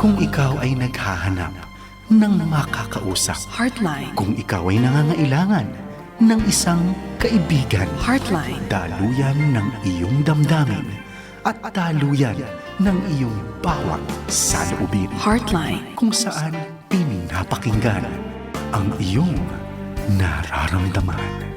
Kung ikaw ay naghahanap ng makakausap, Heartline. kung ikaw ay nangangailangan ng isang kaibigan, Heartline. daluyan ng iyong damdamin at daluyan ng iyong bawat saloobin. Heartline. Kung saan pinapakinggan ang iyong nararamdaman.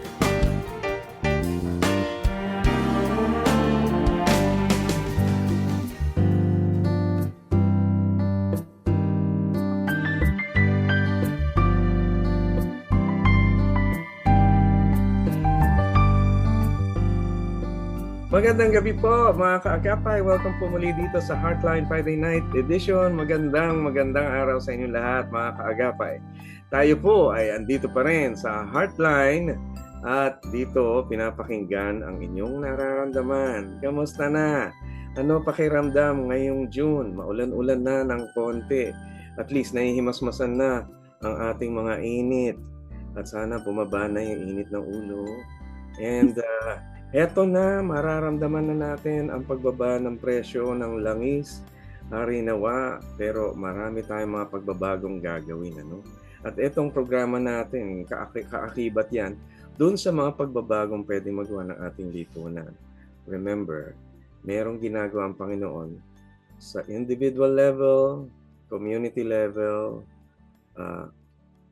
Magandang gabi po mga kaagapay. Welcome po muli dito sa Heartline Friday Night Edition. Magandang araw sa inyo lahat mga kaagapay. Tayo po ay andito pa rin sa Heartline at dito pinapakinggan ang inyong nararamdaman. Kamusta na? Ano pakiramdam ngayong June? Maulan-ulan na ng konti. At least nahihimasmasan na ang ating mga init. At sana bumaba na yung init ng ulo. And eto na, mararamdaman na natin ang pagbaba ng presyo ng langis, harinawa, pero marami tayong mga pagbabagong gagawin. Ano? At etong programa natin, kaakibat yan, dun sa mga pagbabagong pwede magawa ng ating lipunan. Remember, merong ginagawa ang Panginoon sa individual level, community level,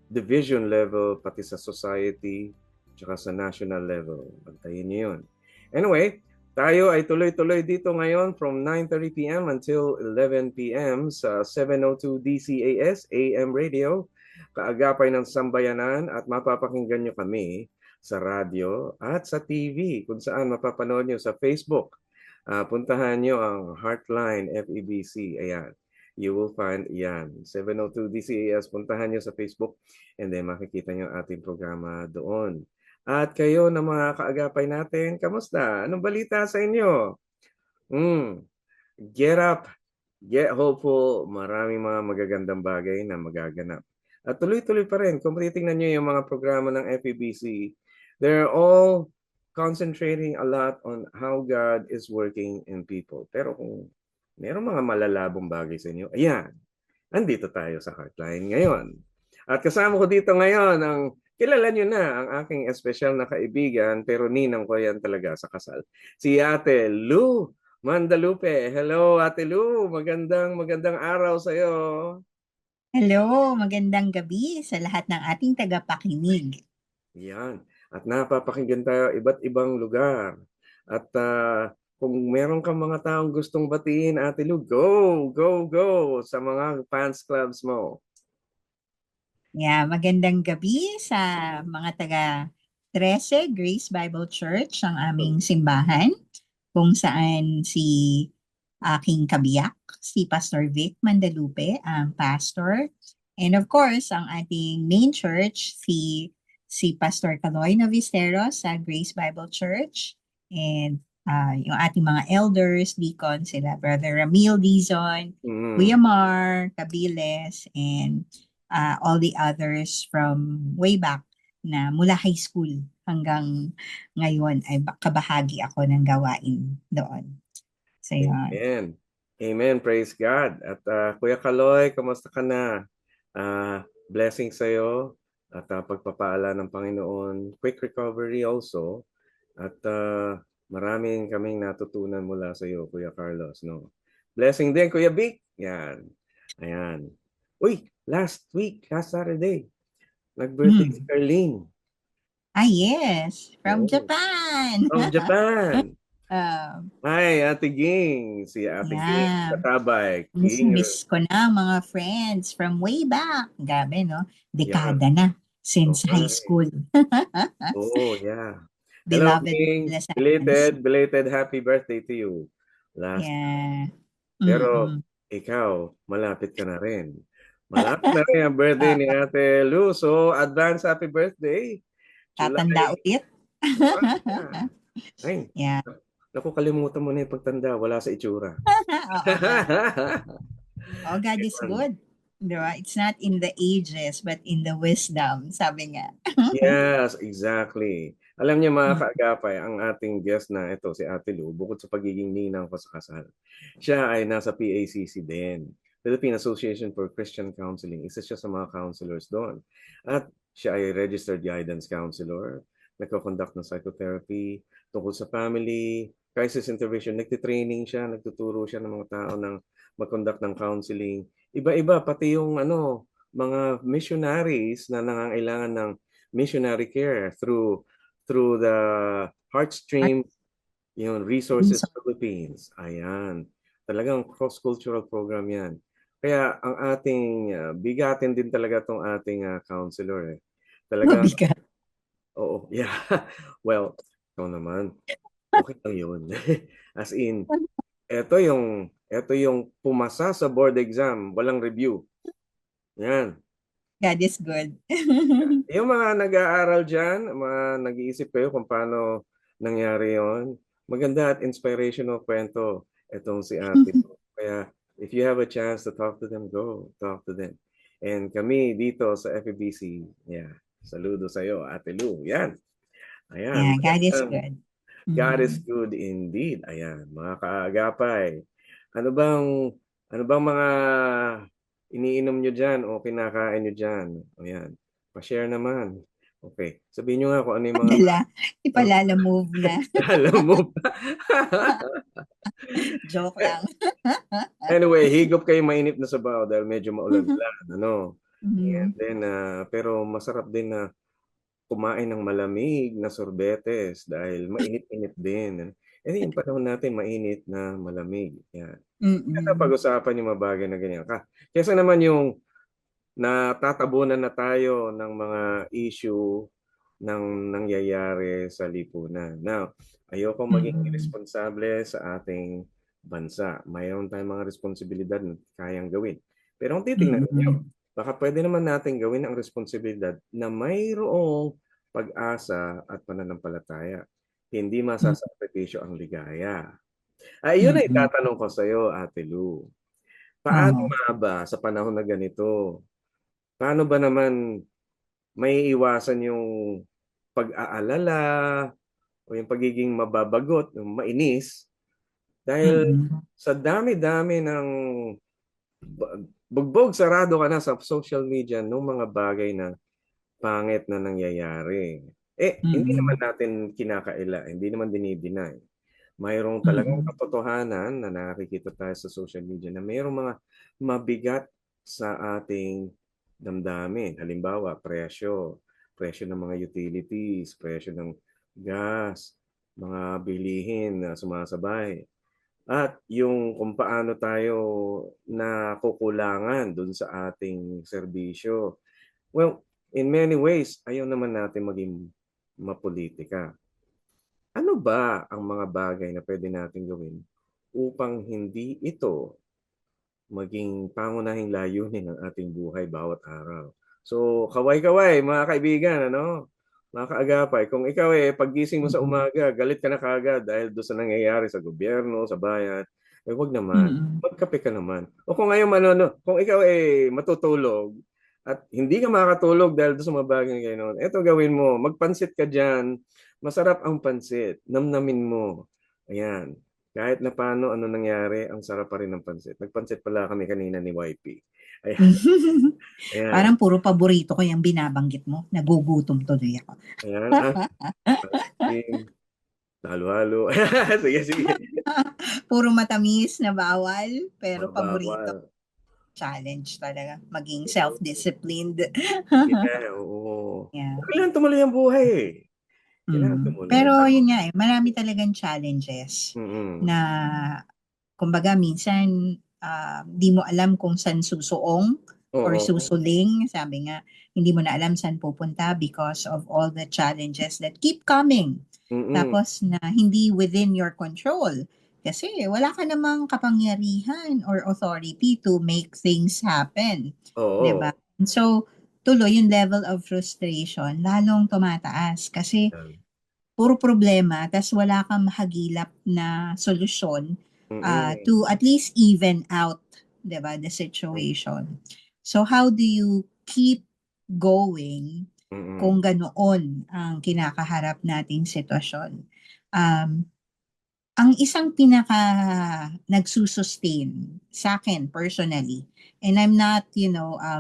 division level, pati sa society, tsaka sa national level. Bantayin niyo yun. Anyway, tayo ay tuloy-tuloy dito ngayon from 9:30 p.m. until 11 p.m. sa 702 DCAS AM Radio, kaagapay ng sambayanan, at mapapakinggan nyo kami sa radyo at sa TV, kung saan mapapanood nyo sa Facebook. Puntahan nyo ang Heartline FEBC. Ayan. You will find yan. 702 DCAS. Puntahan nyo sa Facebook and then makikita nyo ating programa doon. At kayo na mga kaagapay natin, kamusta? Anong balita sa inyo? Get up, get hopeful. Maraming mga magagandang bagay na magaganap. At tuloy-tuloy pa rin. Kung titingnan nyo yung mga programa ng FEBC, they're all concentrating a lot on how God is working in people. Pero kung mayroong mga malalabong bagay sa inyo, ayan, andito tayo sa Heartline ngayon. At kasama ko dito ngayon ang kilala nyo na ang aking espesyal na kaibigan, pero ninang ko yan talaga sa kasal. Si Ate Lou Mandalupe. Hello, Ate Lou. Magandang araw sa iyo. Hello, magandang gabi sa lahat ng ating tagapakinig. Yan. At napapakinggan tayo iba't ibang lugar. At kung meron kang mga taong gustong batiin, Ate Lou, go sa mga fans clubs mo. Yeah, magandang gabi sa mga taga 13 Grace Bible Church, ang aming simbahan, kung saan si aking kabiyak, si Pastor Vic Mandalupe, ang pastor. And of course, ang ating main church, si Pastor Caloy Novisteros sa Grace Bible Church. And yung ating mga elders, deacons, sila Brother Ramil Dizon, Kuya Mar, Cabiles, and all the others from way back na mula high school hanggang ngayon ay kabahagi ako ng gawain doon. So, yun. Amen. Praise God. At Kuya Kaloy, kamusta ka na? Blessing sa'yo at pagpapaala ng Panginoon. Quick recovery also. At maraming kaming natutunan mula sa iyo, Kuya Carlos. No? Blessing din, Kuya Vic. Yan. Ayan. Uy, last Saturday, nag-birthday si Carlene. Yes, from Japan. From Japan. Hi, Ate Ging. Si Ate Ging Katabay. Miss ko na mga friends from way back. Gabi, no? Dekada na since high school. Oh, yeah. Beloved. Hello, Ging. Belated happy birthday to you. Pero ikaw, malapit ka na rin. Malapit na rin ang birthday ni Ate Lou. So, advance happy birthday. Tatanda ulit. Ay, naku, kalimutan mo na yung pagtanda. Wala sa itsura. Oh, God is good. Diba? It's not in the ages, but in the wisdom, sabi nga. Yes, exactly. Alam niyo mga kaagapay, ang ating guest na ito, si Ate Lou, bukod sa pagiging ninang ko sa kasal, siya ay nasa PACC din. Philippine Association for Christian Counseling. Isa siya sa mga counselors doon. At siya ay registered guidance counselor, nagko-conduct ng psychotherapy tungkol sa family, crisis intervention, nagtitraining siya, nagtuturo siya ng mga tao ng mag-conduct ng counseling. Iba-iba, pati yung mga missionaries na nangangailangan ng missionary care through the Heartstream Resources Philippines. Ayan. Talagang cross-cultural program yan. Kaya ang ating bigatin din talaga tong ating counselor eh. Talaga, Mabigat. oo, yeah. Well, ikaw naman. Okay lang yun. As in, eto yung pumasa sa board exam, walang review. Yan. God is good. Yung mga nag-aaral dyan, mga nag-iisip kayo kung paano nangyari yon, maganda at inspirational kwento itong si ate. Kaya if you have a chance to talk to them, go talk to them. And kami dito sa FEBC, yeah, saludo sa'yo, Ate Lou. Yan. Ayan. Yeah, God is good. God is good indeed. Ayan, mga kaagapay. Ano bang mga iniinom nyo dyan o kinakain nyo dyan? Ayan, pa-share naman. Okay, sabihin nyo nga kung ano yung mga Ipalala-move na. alam mo pa. Joke lang. Anyway, higop kayo mainit na sabaw dahil medyo maulan-ulan. Ano? And Mhm. then, pero masarap din na kumain ng malamig na sorbetes dahil mainit-init din. Eh, yung panahon natin mainit na malamig. Yan. Kaya Mm-mm. pag-usapan yung mga bagay na ganyan. Kesa naman yung natatabunan na tayo ng mga issue ng nangyayari sa lipunan. Now, ayoko maging Mm-mm. irresponsable sa ating bansa. Mayroon tayong mga responsibilidad na kayang gawin. Pero kung titingnan ninyo, Mm-mm. baka pwede naman natin gawin ang responsibilidad na mayroong pag-asa at pananampalataya. Hindi masasakripisyo ang ligaya. Yun ay Mm-mm. tatanong ko sa iyo, Ate Lu. Paano Oo. nga ba sa panahon na ganito? Paano ba naman may iwasan yung pag-aalala o yung pagiging mababagot, yung mainis dahil Mm-mm. sa dami-dami ng bugbog sarado ka na sa social media ng mga bagay na pangit na nangyayari. Hindi naman Mm-mm. natin kinakaila, hindi naman dinideny. Mayroong talagang Mm-mm. katotohanan na nakikita tayo sa social media na mayroong mga mabigat sa ating damdamin. Halimbawa, presyo ng mga utilities, presyo ng gas, mga bilihin na sumasabay. At yung kung paano tayo nakukulangan dun sa ating serbisyo. Well, in many ways, ayaw naman natin maging mapolitika. Ano ba ang mga bagay na pwede natin gawin upang hindi ito maging pangunahing layunin ng ating buhay bawat araw? So, kaway-kaway, mga kaibigan, ano? Mga kaagapay, kung ikaw paggising mo sa umaga, galit ka na kaagad dahil doon sa nangyayari sa gobyerno, sa bayan, wag naman. Mm-mm. Magkape ka naman. O kung ngayon, kung ikaw matutulog at hindi ka makakatulog dahil doon sa mga bagay na gano'n, eto gawin mo, magpansit ka dyan. Masarap ang pansit. Namnamin mo. Ayan. Kahit na paano ano nangyari, ang sarap pa rin ng pansit. Nagpansit pala kami kanina ni YP. Ayan. Ayan. Parang puro paborito ko yung binabanggit mo. Nagugutom tuloy ako. Ayan. Asin, halo-halo. Sige, sige. Puro matamis na bawal, pero Mga paborito. bawal. Challenge talaga. Maging self-disciplined. Yeah, oo. Yeah. Kailangan tumuloy ang buhay eh. Kailangan tumuloy. Pero yun nga marami talagang challenges Mm-mm. na kumbaga minsan di mo alam kung saan susuong or Oo. susuling. Sabi nga, hindi mo na alam saan pupunta because of all the challenges that keep coming. Mm-mm. Tapos na hindi within your control. Kasi wala ka namang kapangyarihan or authority to make things happen. Oo. 'Di ba? So, tuloy yung level of frustration lalong tumataas kasi Yan. puro problema tas wala kang mahagilap na solusyon Mm-mm. to at least even out, 'di ba, the situation. So how do you keep going Mm-mm. kung ganoon ang kinakaharap nating sitwasyon? Um, ang isang pinaka nagsusustain sa akin personally, and I'm not,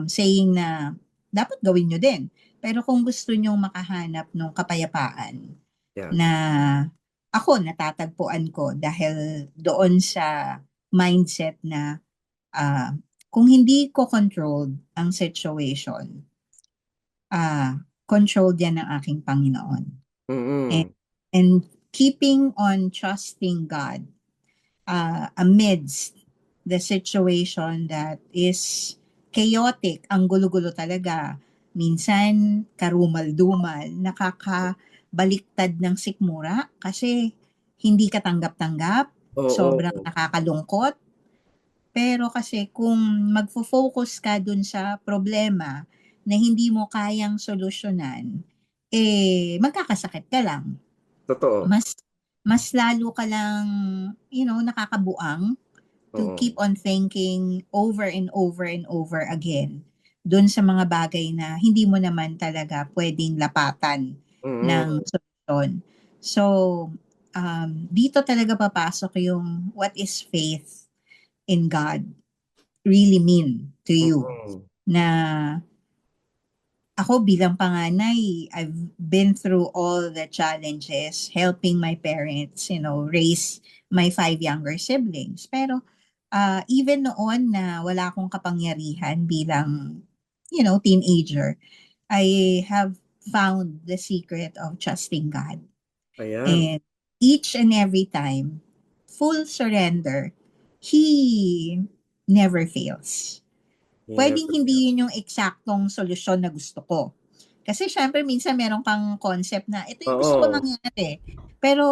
saying na dapat gawin nyo din. Pero kung gusto nyong makahanap ng kapayapaan Yeah. na ako natatagpuan ko dahil doon sa mindset na kung hindi ko controlled ang situation, controlled yan ng aking Panginoon. And, Mm-mm. and keeping on trusting God amidst the situation that is chaotic, ang gulo-gulo talaga. Minsan, karumal-dumal, nakakabaliktad ng sikmura kasi hindi ka tanggap-tanggap, sobrang Oo. nakakalungkot. Pero kasi kung magfo-focus ka dun sa problema na hindi mo kayang solusyonan, magkakasakit ka lang. Totoo. Mas lalo ka lang, nakakabuang to Oo. keep on thinking over and over and over again dun sa mga bagay na hindi mo naman talaga pwedeng lapatan ng Mm-mm. solusyon. So, dito talaga papasok yung what is faith in God really mean to you. Mm-mm. Na ako bilang panganay, I've been through all the challenges helping my parents, raise my 5 younger siblings. Pero even noon na wala akong kapangyarihan bilang, teenager, I have found the secret of trusting God. Ayan. And each and every time, full surrender, He never fails. He Pwedeng never hindi yun yung eksaktong solusyon na gusto ko. Kasi syempre minsan meron kang concept na ito yung gusto ko Oo. mangyari. Pero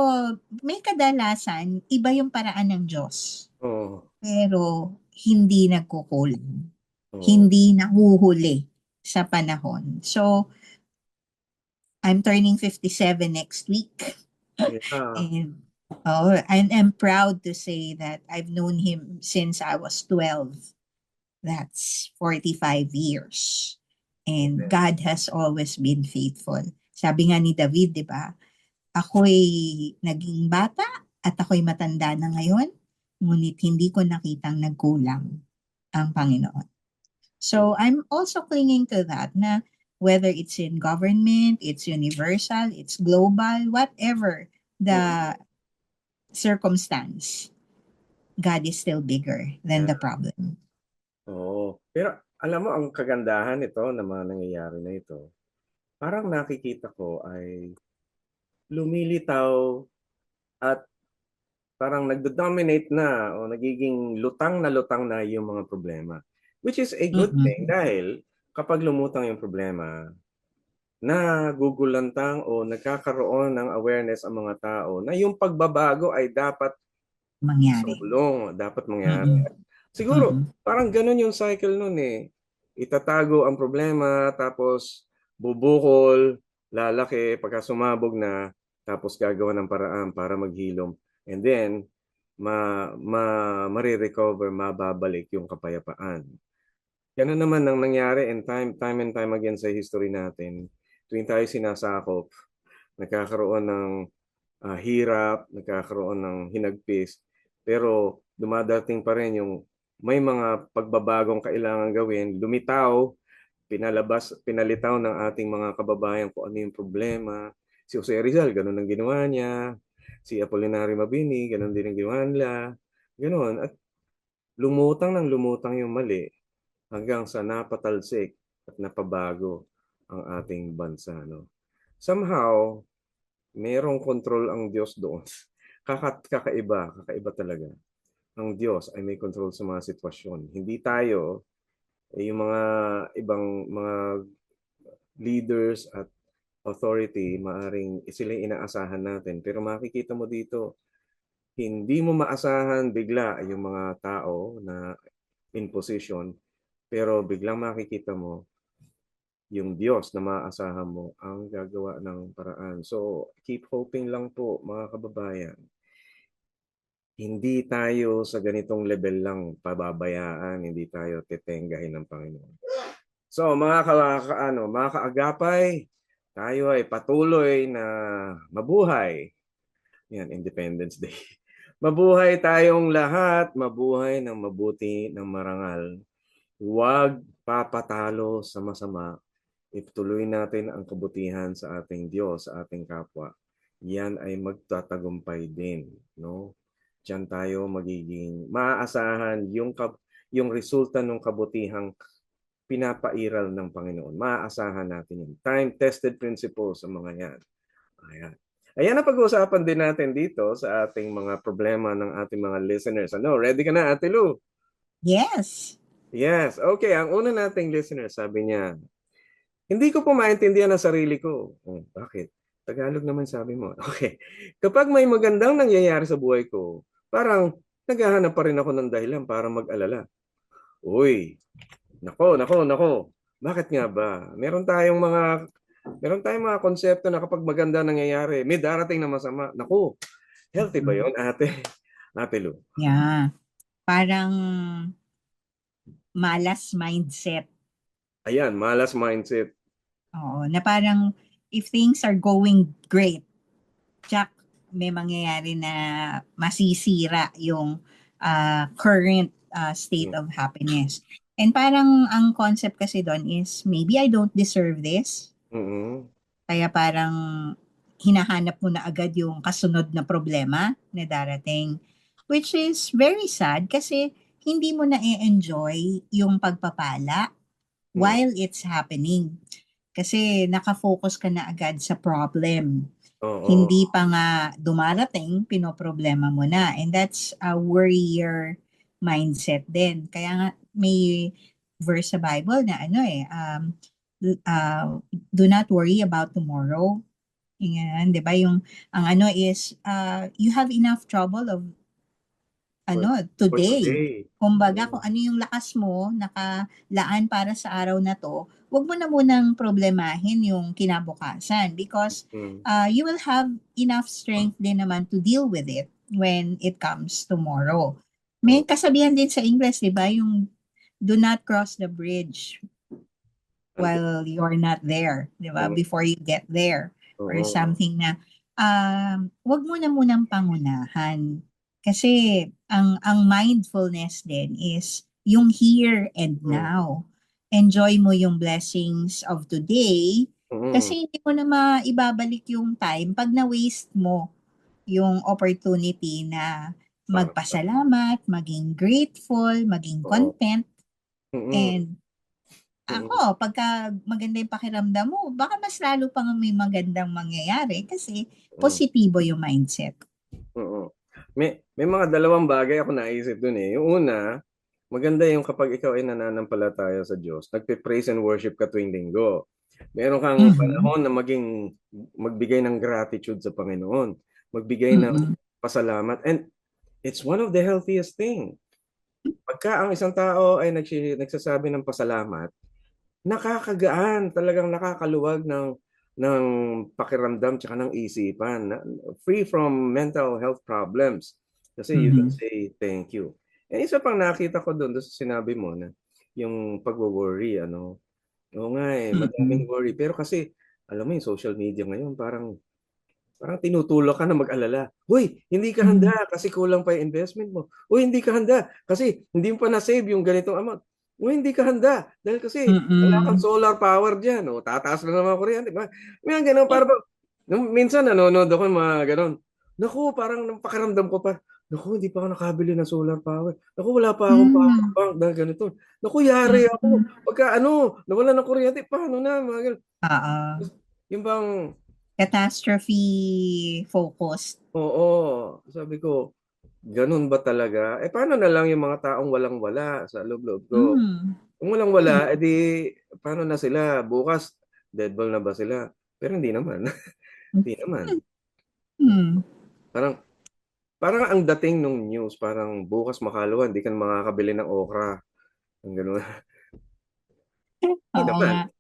may kadalasan, iba yung paraan ng Diyos. Oo. Pero hindi nagkukulang. Oo. Hindi nahuhuli sa panahon. So, I'm turning 57 next week. Yeah. And I'm proud to say that I've known him since I was 12. That's 45 years. And Amen. God has always been faithful. Sabi nga ni David, di ba? Ako'y naging bata at ako'y matanda na ngayon, ngunit hindi ko nakitang nagkulang ang Panginoon. So I'm also clinging to that na whether it's in government, it's universal, it's global, whatever Mm. the circumstance, God is still bigger than Yeah. the problem. Oo. Pero alam mo ang kagandahan nito na mga nangyayari na ito, parang nakikita ko ay lumilitaw at parang nagdo-dominate na o nagiging lutang na yung mga problema. Which is a good thing Mm-mm. dahil kapag lumutang yung problema, nagugulantang o nagkakaroon ng awareness ang mga tao na yung pagbabago ay dapat Mangyari. sulong, dapat mangyari. Mm-mm. Siguro, Mm-mm. parang ganun yung cycle nun eh. Itatago ang problema, tapos bubukol, lalaki, pagka sumabog na, tapos gagawa ng paraan para maghilom. And then, marirecover, mababalik yung kapayapaan. Ganun naman ang nangyari and time and time again sa history natin. Tuwing tayo sinasakop, nagkakaroon ng hirap, nagkakaroon ng hinagpis, pero dumadating pa rin yung may mga pagbabagong kailangan gawin, lumitaw, pinalitaw ng ating mga kababayan kung ano yung problema. Si Jose Rizal, ganun ang ginawa niya. Si Apolinario Mabini, ganun din ang ginawa nila. Ganun. At lumutang yung mali hanggang sa napatalsik at napabago ang ating bansa. No? Somehow, merong control ang Diyos doon. Kakaiba talaga. Ang Diyos ay may control sa mga sitwasyon. Hindi tayo, yung mga ibang mga leaders at authority, maaring sila yung inaasahan natin. Pero makikita mo dito, hindi mo maasahan bigla yung mga tao na in position, pero biglang makikita mo yung Diyos na maaasahan mo ang gagawa ng paraan. So, keep hoping lang po mga kababayan. Hindi tayo sa ganitong level lang pababayaan, hindi tayo tetenggahin ng Panginoon. So, mga kaagapay, tayo ay patuloy na mabuhay. Yan, Independence Day. Mabuhay tayong lahat, mabuhay ng mabuti ng marangal. Huwag papatalo sa masama. Ituloy natin ang kabutihan sa ating Diyos, sa ating kapwa. Yan ay magtatagumpay din, no? Diyan tayo magiging maaasahan yung resulta ng kabutihang pinapairal ng Panginoon. Maaasahan natin yun. Time-tested principles sa mga yan. Ayan. Ayan ang pag-uusapan din natin dito sa ating mga problema ng ating mga listeners. Ano, ready ka na, Ate Lu? Yes. Yes. Okay, ang una nating listener, sabi niya, hindi ko po maintindihan ang sarili ko. Oh, bakit? Tagalog naman sabi mo. Okay. Kapag may magandang nangyayari sa buhay ko, parang naghahanap pa rin ako ng dahilan para mag-alala. Uy, nako. Bakit nga ba? Meron tayong mga konsepto na kapag maganda nangyayari, may darating na masama. Naku, healthy ba yun, ate? Ate Lu? Yeah. Parang malas mindset. Ayan, malas mindset. Oo, na parang if things are going great, Jack, may mangyayari na masisira yung current state of happiness. And parang ang concept kasi doon is maybe I don't deserve this. Mm-hmm. Kaya parang hinahanap mo na agad yung kasunod na problema na darating. Which is very sad kasi hindi mo na i-enjoy yung pagpapala while it's happening. Kasi nakafocus ka na agad sa problem. Oo. Hindi pa nga dumarating, pinoproblema mo na. And that's a worrier mindset din. Kaya nga may verse sa Bible na do not worry about tomorrow. Yan, 'di ba? Yung ang is you have enough trouble of today. Kumbaga kung ano yung lakas mo nakalaan para sa araw na to, wag mo na munang problemahin yung kinabukasan because you will have enough strength din naman to deal with it when it comes tomorrow. May kasabihan din sa English, 'di ba, yung do not cross the bridge while you're not there, 'di ba? Before you get there or something na wag mo na munang pangunahan. Kasi ang mindfulness din is yung here and now. Enjoy mo yung blessings of today kasi hindi mo na maibabalik yung time pag na-waste mo yung opportunity na magpasalamat, maging grateful, maging content. And ako, pagka maganda yung pakiramdam mo, baka mas lalo pang may magandang mangyayari kasi positibo yung mindset. May mga dalawang bagay ako naisip dun eh. Yung una, maganda yung kapag ikaw ay nananampalataya sa Diyos, nagpe-praise and worship ka tuwing linggo. Meron kang panahon na magbigay ng gratitude sa Panginoon, magbigay ng pasalamat. And it's one of the healthiest thing. Pagka ang isang tao ay nagsasabi ng pasalamat, nakakagaan, talagang nakakaluwag ng pakiramdam tsaka ng isipan, free from mental health problems kasi you can say thank you. And isa pang nakita ko doon sa sinabi mo na yung pag-worry, oo nga madaming worry, pero kasi alam mo yung social media ngayon parang tinutulak ka na mag-alala. Hoy, hindi ka handa kasi kulang pa yung investment mo. Hoy, hindi ka handa kasi hindi mo pa na-save yung ganitong amount. O hindi ka handa dahil kasi wala kang solar power dyan. O tataas na naman kuryente. May gano'n, parang minsan nanonood ako ng mga gano'n. Naku, parang pakiramdam ko pa, naku, hindi pa ako nakabili ng solar power. Naku, wala pa akong power bank dahil ganito. Naku, yari ako. Pagka nawala ng kuryente, paano na? Mga gano'n. Yung bang catastrophe focused. Oo, sabi ko, ganun ba talaga? Paano na lang yung mga taong walang-wala sa loob-loob ko? Kung walang-wala, edi paano na sila? Bukas, deadball na ba sila? Pero hindi naman. Hindi naman. Parang ang dating nung news, parang bukas makalawa, hindi ka na makakabili ng okra. Ang gano'n. Hindi naman.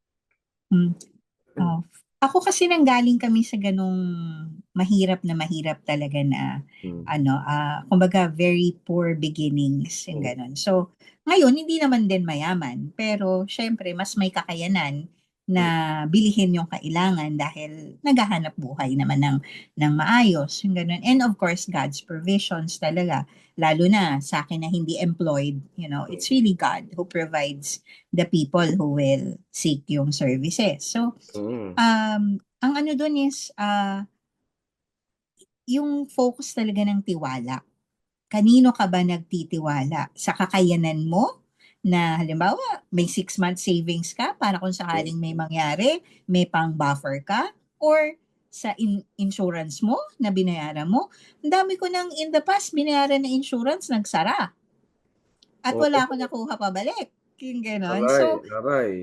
Ako kasi nanggaling kami sa ganung mahirap talaga na kumbaga very poor beginnings yung ganun. So ngayon hindi naman din mayaman pero syempre mas may kakayanan na bilihin yung kailangan dahil naghahanap buhay naman ng maayos, yung ganun. And of course, God's provisions talaga, lalo na sa akin na hindi employed, it's really God who provides the people who will seek yung services. So, Mm. ang ano dun is, yung focus talaga ng tiwala. Kanino ka ba nagtitiwala? Sa kakayanan mo na halimbawa may 6 month savings ka para kung sakaling may mangyari, may pang buffer ka, or sa insurance mo na binayaran mo. Ang dami ko nang in the past binayaran na insurance, nagsara. At Oo. wala akong nakuha pabalik. Yung ganon. Aray, So, aray.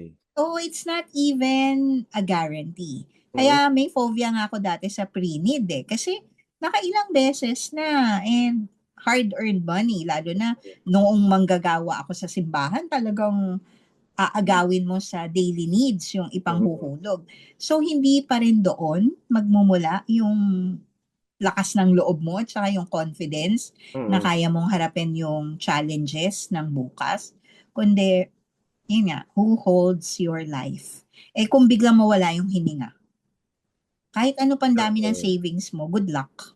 it's not even a guarantee. Mm. Kaya may phobia nga ako dati sa pre-need kasi nakailang beses na and hard-earned money, lalo na noong manggagawa ako sa simbahan, talagang aagawin mo sa daily needs yung ipanghuhulog. So, hindi pa rin doon magmumula yung lakas ng loob mo at saka yung confidence na Mm. kaya mong harapin yung challenges ng bukas, kundi yun nga, who holds your life. Kung biglang mawala yung hininga, kahit ano pang dami ng Oo. savings mo, good luck.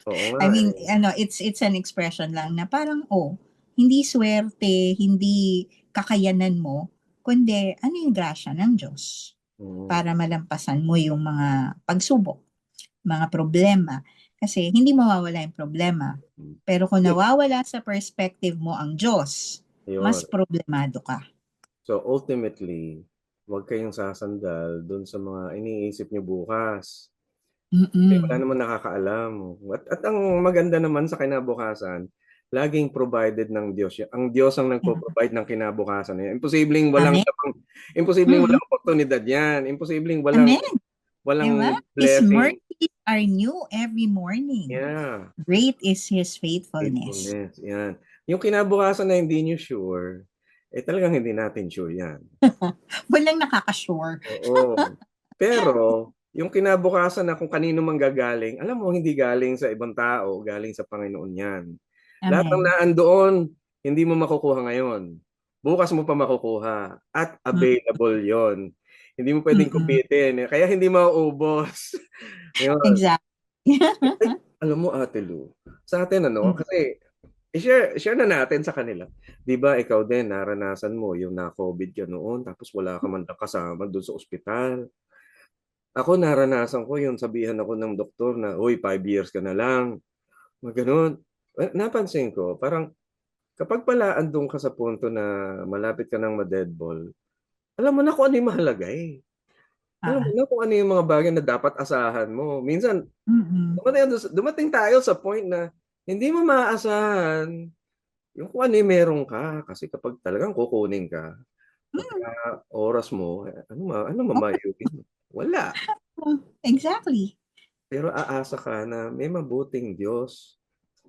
Oo nga I mean, eh. it's an expression lang na parang, hindi swerte, hindi kakayanan mo, kundi ano yung grasya ng Diyos Mm. para malampasan mo yung mga pagsubok, mga problema. Kasi hindi mawawala yung problema. Pero kung nawawala sa perspective mo ang Diyos, mas Yun. problemado ka. So ultimately, huwag kayong sasandal dun sa mga iniisip nyo bukas. Wala Mm-mm. naman nakakaalam. At ang maganda naman sa kinabukasan, laging provided ng Diyos. Ang Diyos ang nagpo-provide ng kinabukasan na yan. Amen. Imposibleng Mm-mm. walang oportunidad yan. Imposibleng Amen. Diba? walang His blessing. mercies are new every morning. Yeah. Great is His faithfulness. Faithfulness. Yan. Yung kinabukasan na hindi nyo sure, talagang hindi natin sure yan. Walang nakakasure. Oo. Pero, yung kinabukasan na kung kanino manggagaling, alam mo, hindi galing sa ibang tao, galing sa Panginoon yan. Lahat ng Amen. naandoon, hindi mo makukuha ngayon. Bukas mo pa makukuha. At available yon. Hindi mo pwedeng Mm-mm. kupitin. Kaya hindi mauubos. Yun. Exactly. Ay, alam mo, Ate Lu, sa atin, Mm. kasi, i-share na natin sa kanila. Di ba, ikaw din, naranasan mo yung na-COVID ka noon, tapos wala ka man lang kasama doon sa ospital. Ako naranasan ko yung sabihan ako ng doktor na, "Uy, 5 years ka na lang." Mga gano'n. Napansin ko parang kapag pala andun ka sa punto na malapit ka ng ma-deadball, alam mo na kung ano yung mahalaga, eh. Alam mo Ah. na kung ano yung mga bagay na dapat asahan mo. Minsan Mm-mm. dumating tayo sa point na hindi mo maaasahan yung kung ano yung meron ka. Kasi kapag talagang kukunin ka, Mm. pagka oras mo, ano mamayuhin mo? Wala. Exactly. Pero aasa ka na may mabuting Diyos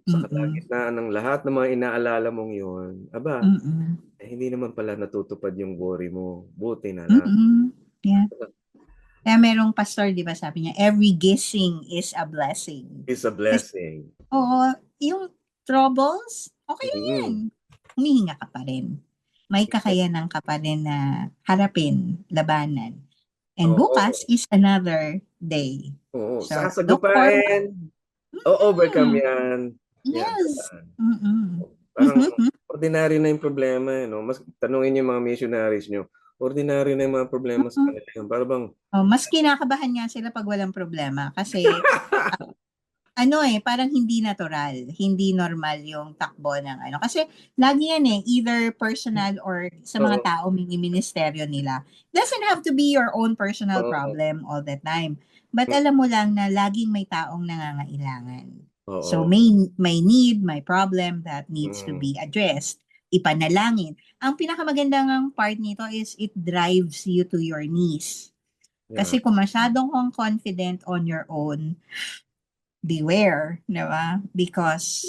sa Mm-mm. kalagitnaan ng lahat ng mga inaalala mong yun. Aba, Mm-mm. hindi naman pala natutupad yung worry mo. Buti na lang. Mm-mm. Yeah. Kaya merong pastor, di ba, sabi niya, every gising is a blessing. It's a Kasi, blessing. yung troubles, okay lang yan. Mm-hmm. Humihinga ka pa rin. May kakayanan ka pa rin na harapin, labanan. And Oo. bukas is another day. Oo. So, look forward. Sasagupain. O-overcome Mm, yan. Yan. yes. Mm-mm. Parang ordinary na yung problema. No? Mas tanungin niyo yung mga missionaries nyo. Ordinary na yung mga problema sa kanila. Para bang, Mas kinakabahan nga sila pag walang problema kasi parang hindi natural, hindi normal yung takbo ng ano. Kasi lagi yan either personal or sa mga oo, tao ministeryo nila. Doesn't have to be your own personal oo, problem all the time. But alam mo lang na laging may taong nangangailangan. So oo, may need, may problem that needs to mm, be addressed. Ipanalangin. Ang pinakamagandang part nito is it drives you to your knees. yeah, Kasi kung masyadong kang confident on your own, beware, di ba? Because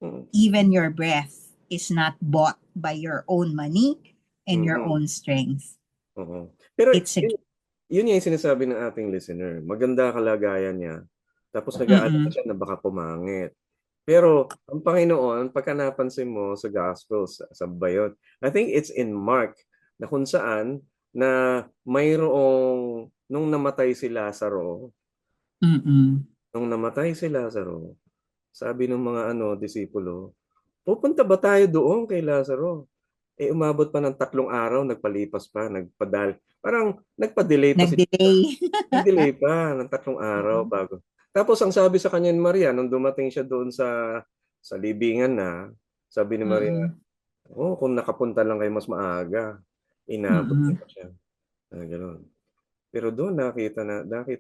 mm, even your breath is not bought by your own money and your mm, own strength. oo. Pero It's a yun yung sinasabi ng ating listener. Maganda kalagayan niya. Tapos nag-aalala mm-mm, siya na baka pumangit. Pero ang Panginoon, pagka napansin mo sa Gospels, sa ba yun? I think it's in Mark na kung saan na mayroong nung namatay si Lazaro, Mm-mm. nung namatay si Lazaro, sabi ng mga disipulo, pupunta ba tayo doon kay Lazaro? Eh, umabot pa ng 3 araw, nagpalipas pa, parang nagpa-delay pa si Nag-delay. nag-delay pa ng 3 araw Mm. bago. Tapos ang sabi sa kanya ni Maria, nung dumating siya doon sa libingan na, sabi ni Maria, Mm-mm. oh, kung nakapunta lang kayo mas maaga, inabot niya Mm-mm. pa siya. Gano'n. Pero doon nakita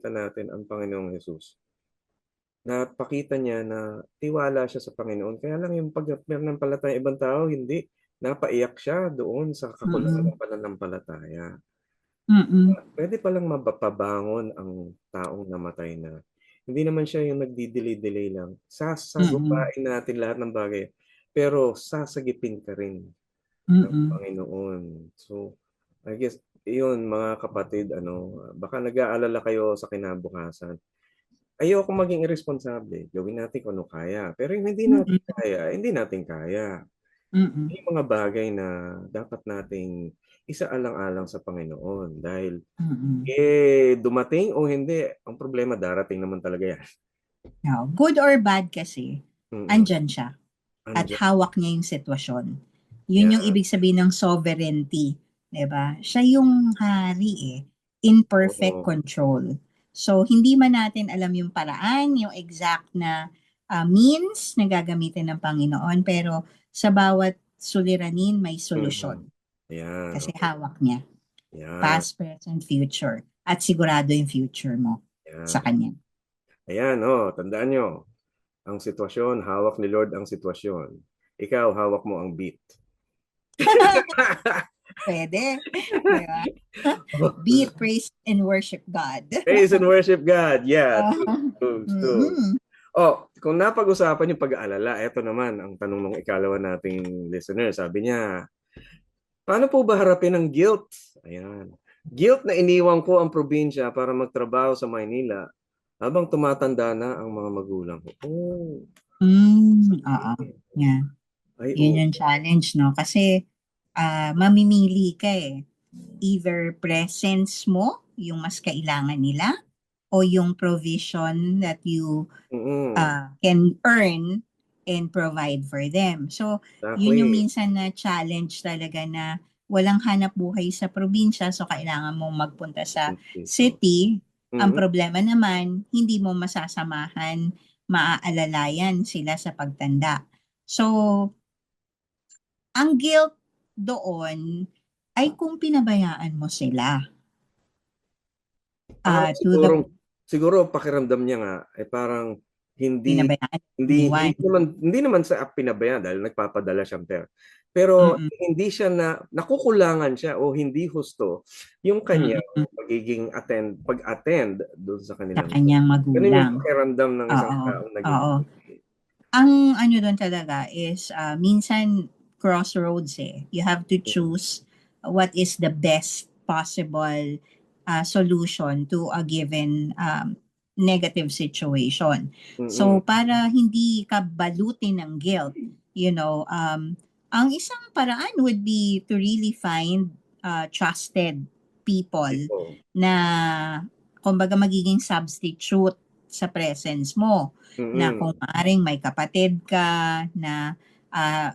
natin ang Panginoong Hesus. Napakita niya na tiwala siya sa Panginoon. Kaya lang yung pag pananampalataya ibang tao, hindi. Napaiyak siya doon sa kakulangan Mm-mm. ng pananampalataya. Mm-mm. Pwede palang mapabangon ang taong namatay na. Hindi naman siya yung nagdi-delay-delay lang. Mm-mm. Sasagupain natin lahat ng bagay. Pero sasagipin ka rin ng Mm-mm. Panginoon. So, I guess, yun mga kapatid, baka nag-aalala kayo sa kinabukasan. Ayoko maging irresponsible. Gawin natin kung ano kaya. Pero yung hindi natin Mm-mm. kaya, hindi natin kaya. Mm-mm. May mga bagay na dapat nating isaalang-alang sa Panginoon. Dahil, Mm-mm. dumating o hindi, ang problema darating naman talaga yan. Now, good or bad kasi, Mm-mm. andyan siya at Andiyan. hawak niya yung sitwasyon. Yun yung Yan. ibig sabihin ng sovereignty, 'di ba? Siya yung hari eh, in perfect Oo. control. So hindi man natin alam yung paraan, yung exact na means na gagamitin ng Panginoon, pero sa bawat suliranin may Mm-mm. solusyon Yan. kasi Okay. hawak niya, Yan. past, present, future, at sigurado yung future mo sa Yan. kanya. Ayan, tandaan nyo. Ang sitwasyon, hawak ni Lord ang sitwasyon. Ikaw, hawak mo ang beat. Pwede, di ba? Be praise and worship God. Praise and worship God. Yeah, Uh, true. mm. Kung napag-usapan yung pag-aalala, eto naman ang tanong ng ikalawa nating listener. Sabi niya, paano po ba harapin ang guilt? Ayan. Guilt na iniwan ko ang probinsya para magtrabaho sa Maynila habang tumatanda na ang mga magulang ko. Oh, Oo. okay. Yeah. Ay, Yun yung challenge, no? Kasi mamimili ka eh. Either presence mo, yung mas kailangan nila, o yung provision that you Mm-mm. can earn and provide for them. So, yun yung Exactly. minsan na challenge talaga na walang hanap buhay sa probinsya, so kailangan mong magpunta sa Dito. city. Ang Mm-mm. problema naman, hindi mo masasamahan, maaalalayan sila sa pagtanda. So, ang guilt doon ay kung pinabayaan mo sila. Parang To the siguro pakiramdam niya nga parang hindi pinabayaan, hindi iniwan. hindi naman sa pinabayaan dahil nagpapadala siyang pera. Pero Mm-mm. hindi siya nakukulangan siya o hindi husto yung kanyang Mm-mm. pag-attend doon sa Sa kanilang kanyang ganun yung magulang. pakiramdam ng isang Oo, taong naging oo. Ang ano doon talaga is minsan crossroads eh. You have to choose what is the best possible solution to a given negative situation. So Mm-mm. para hindi ka balutin ng guilt, ang isang paraan would be to really find trusted people Ito. na kumbaga magiging substitute sa presence mo, na kung Mm-mm. maaring may kapatid ka na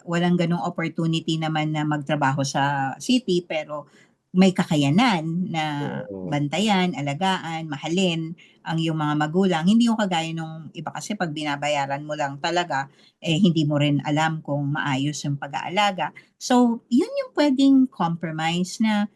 walang ganong opportunity naman na magtrabaho sa city pero may kakayanan na Oo. bantayan, alagaan, mahalin ang iyong mga magulang. Hindi yung kagaya nung iba kasi pag binabayaran mo lang talaga, hindi mo rin alam kung maayos yung pag-aalaga. So, yun yung pwedeng compromise na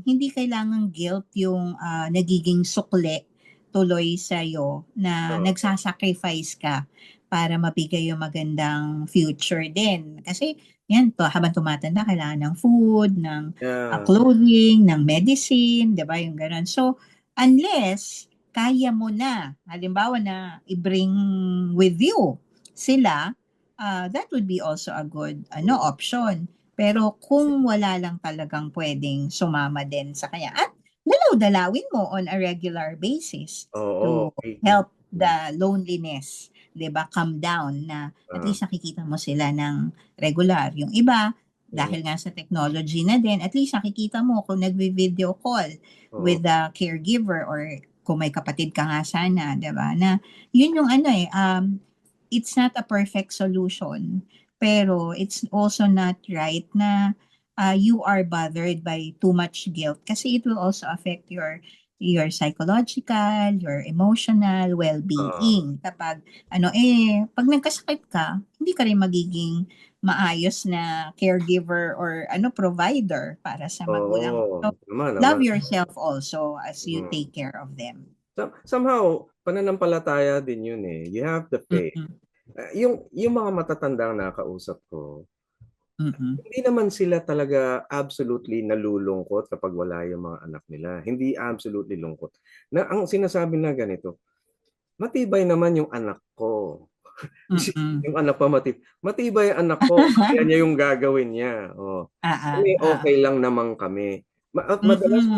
hindi kailangang guilt yung nagiging sukle tuloy sa'yo na Oo. nagsasacrifice ka para mabigay yung magandang future din. Kasi yan, habang tumatanda, kailangan ng food, ng Yeah. clothing, ng medicine, di ba? Yung ganun. So, unless kaya mo na, halimbawa na i-bring with you sila, that would be also a good option. Pero kung wala lang talagang pwedeng sumama din sa kanya, at dalaw-dalawin mo on a regular basis Oo. to Okay. help the loneliness, 'di ba? Calm down na at Ah. least nakikita mo sila ng regular. Yung iba, dahil nga sa technology na din, at least nakikita mo kung nagvi-video call Oo. with the caregiver or kung may kapatid ka nga sana, 'di ba? Na yun yung ano it's not a perfect solution, pero it's also not right na you are bothered by too much guilt kasi it will also affect your psychological, your emotional Oo. well-being. Kapag pag nagkasakit ka, hindi ka rin magiging maayos na caregiver or provider para sa magulang mo. So, Oo. Tama love naman. yourself also as you Mm. take care of them. Somehow, pananampalataya din yun eh. You have the faith. Mm-mm. Yung mga matatandang nakausap ko, Mm-mm. hindi naman sila talaga absolutely nalulungkot kapag wala yung mga anak nila. Hindi absolutely lungkot. Na ang sinasabi na ganito, matibay naman yung anak ko. Mm-mm. Yung anak pa matibay ang anak ko. Kaya niya yung gagawin niya. Oh. Kami Ah. okay lang naman kami. At Mm-mm.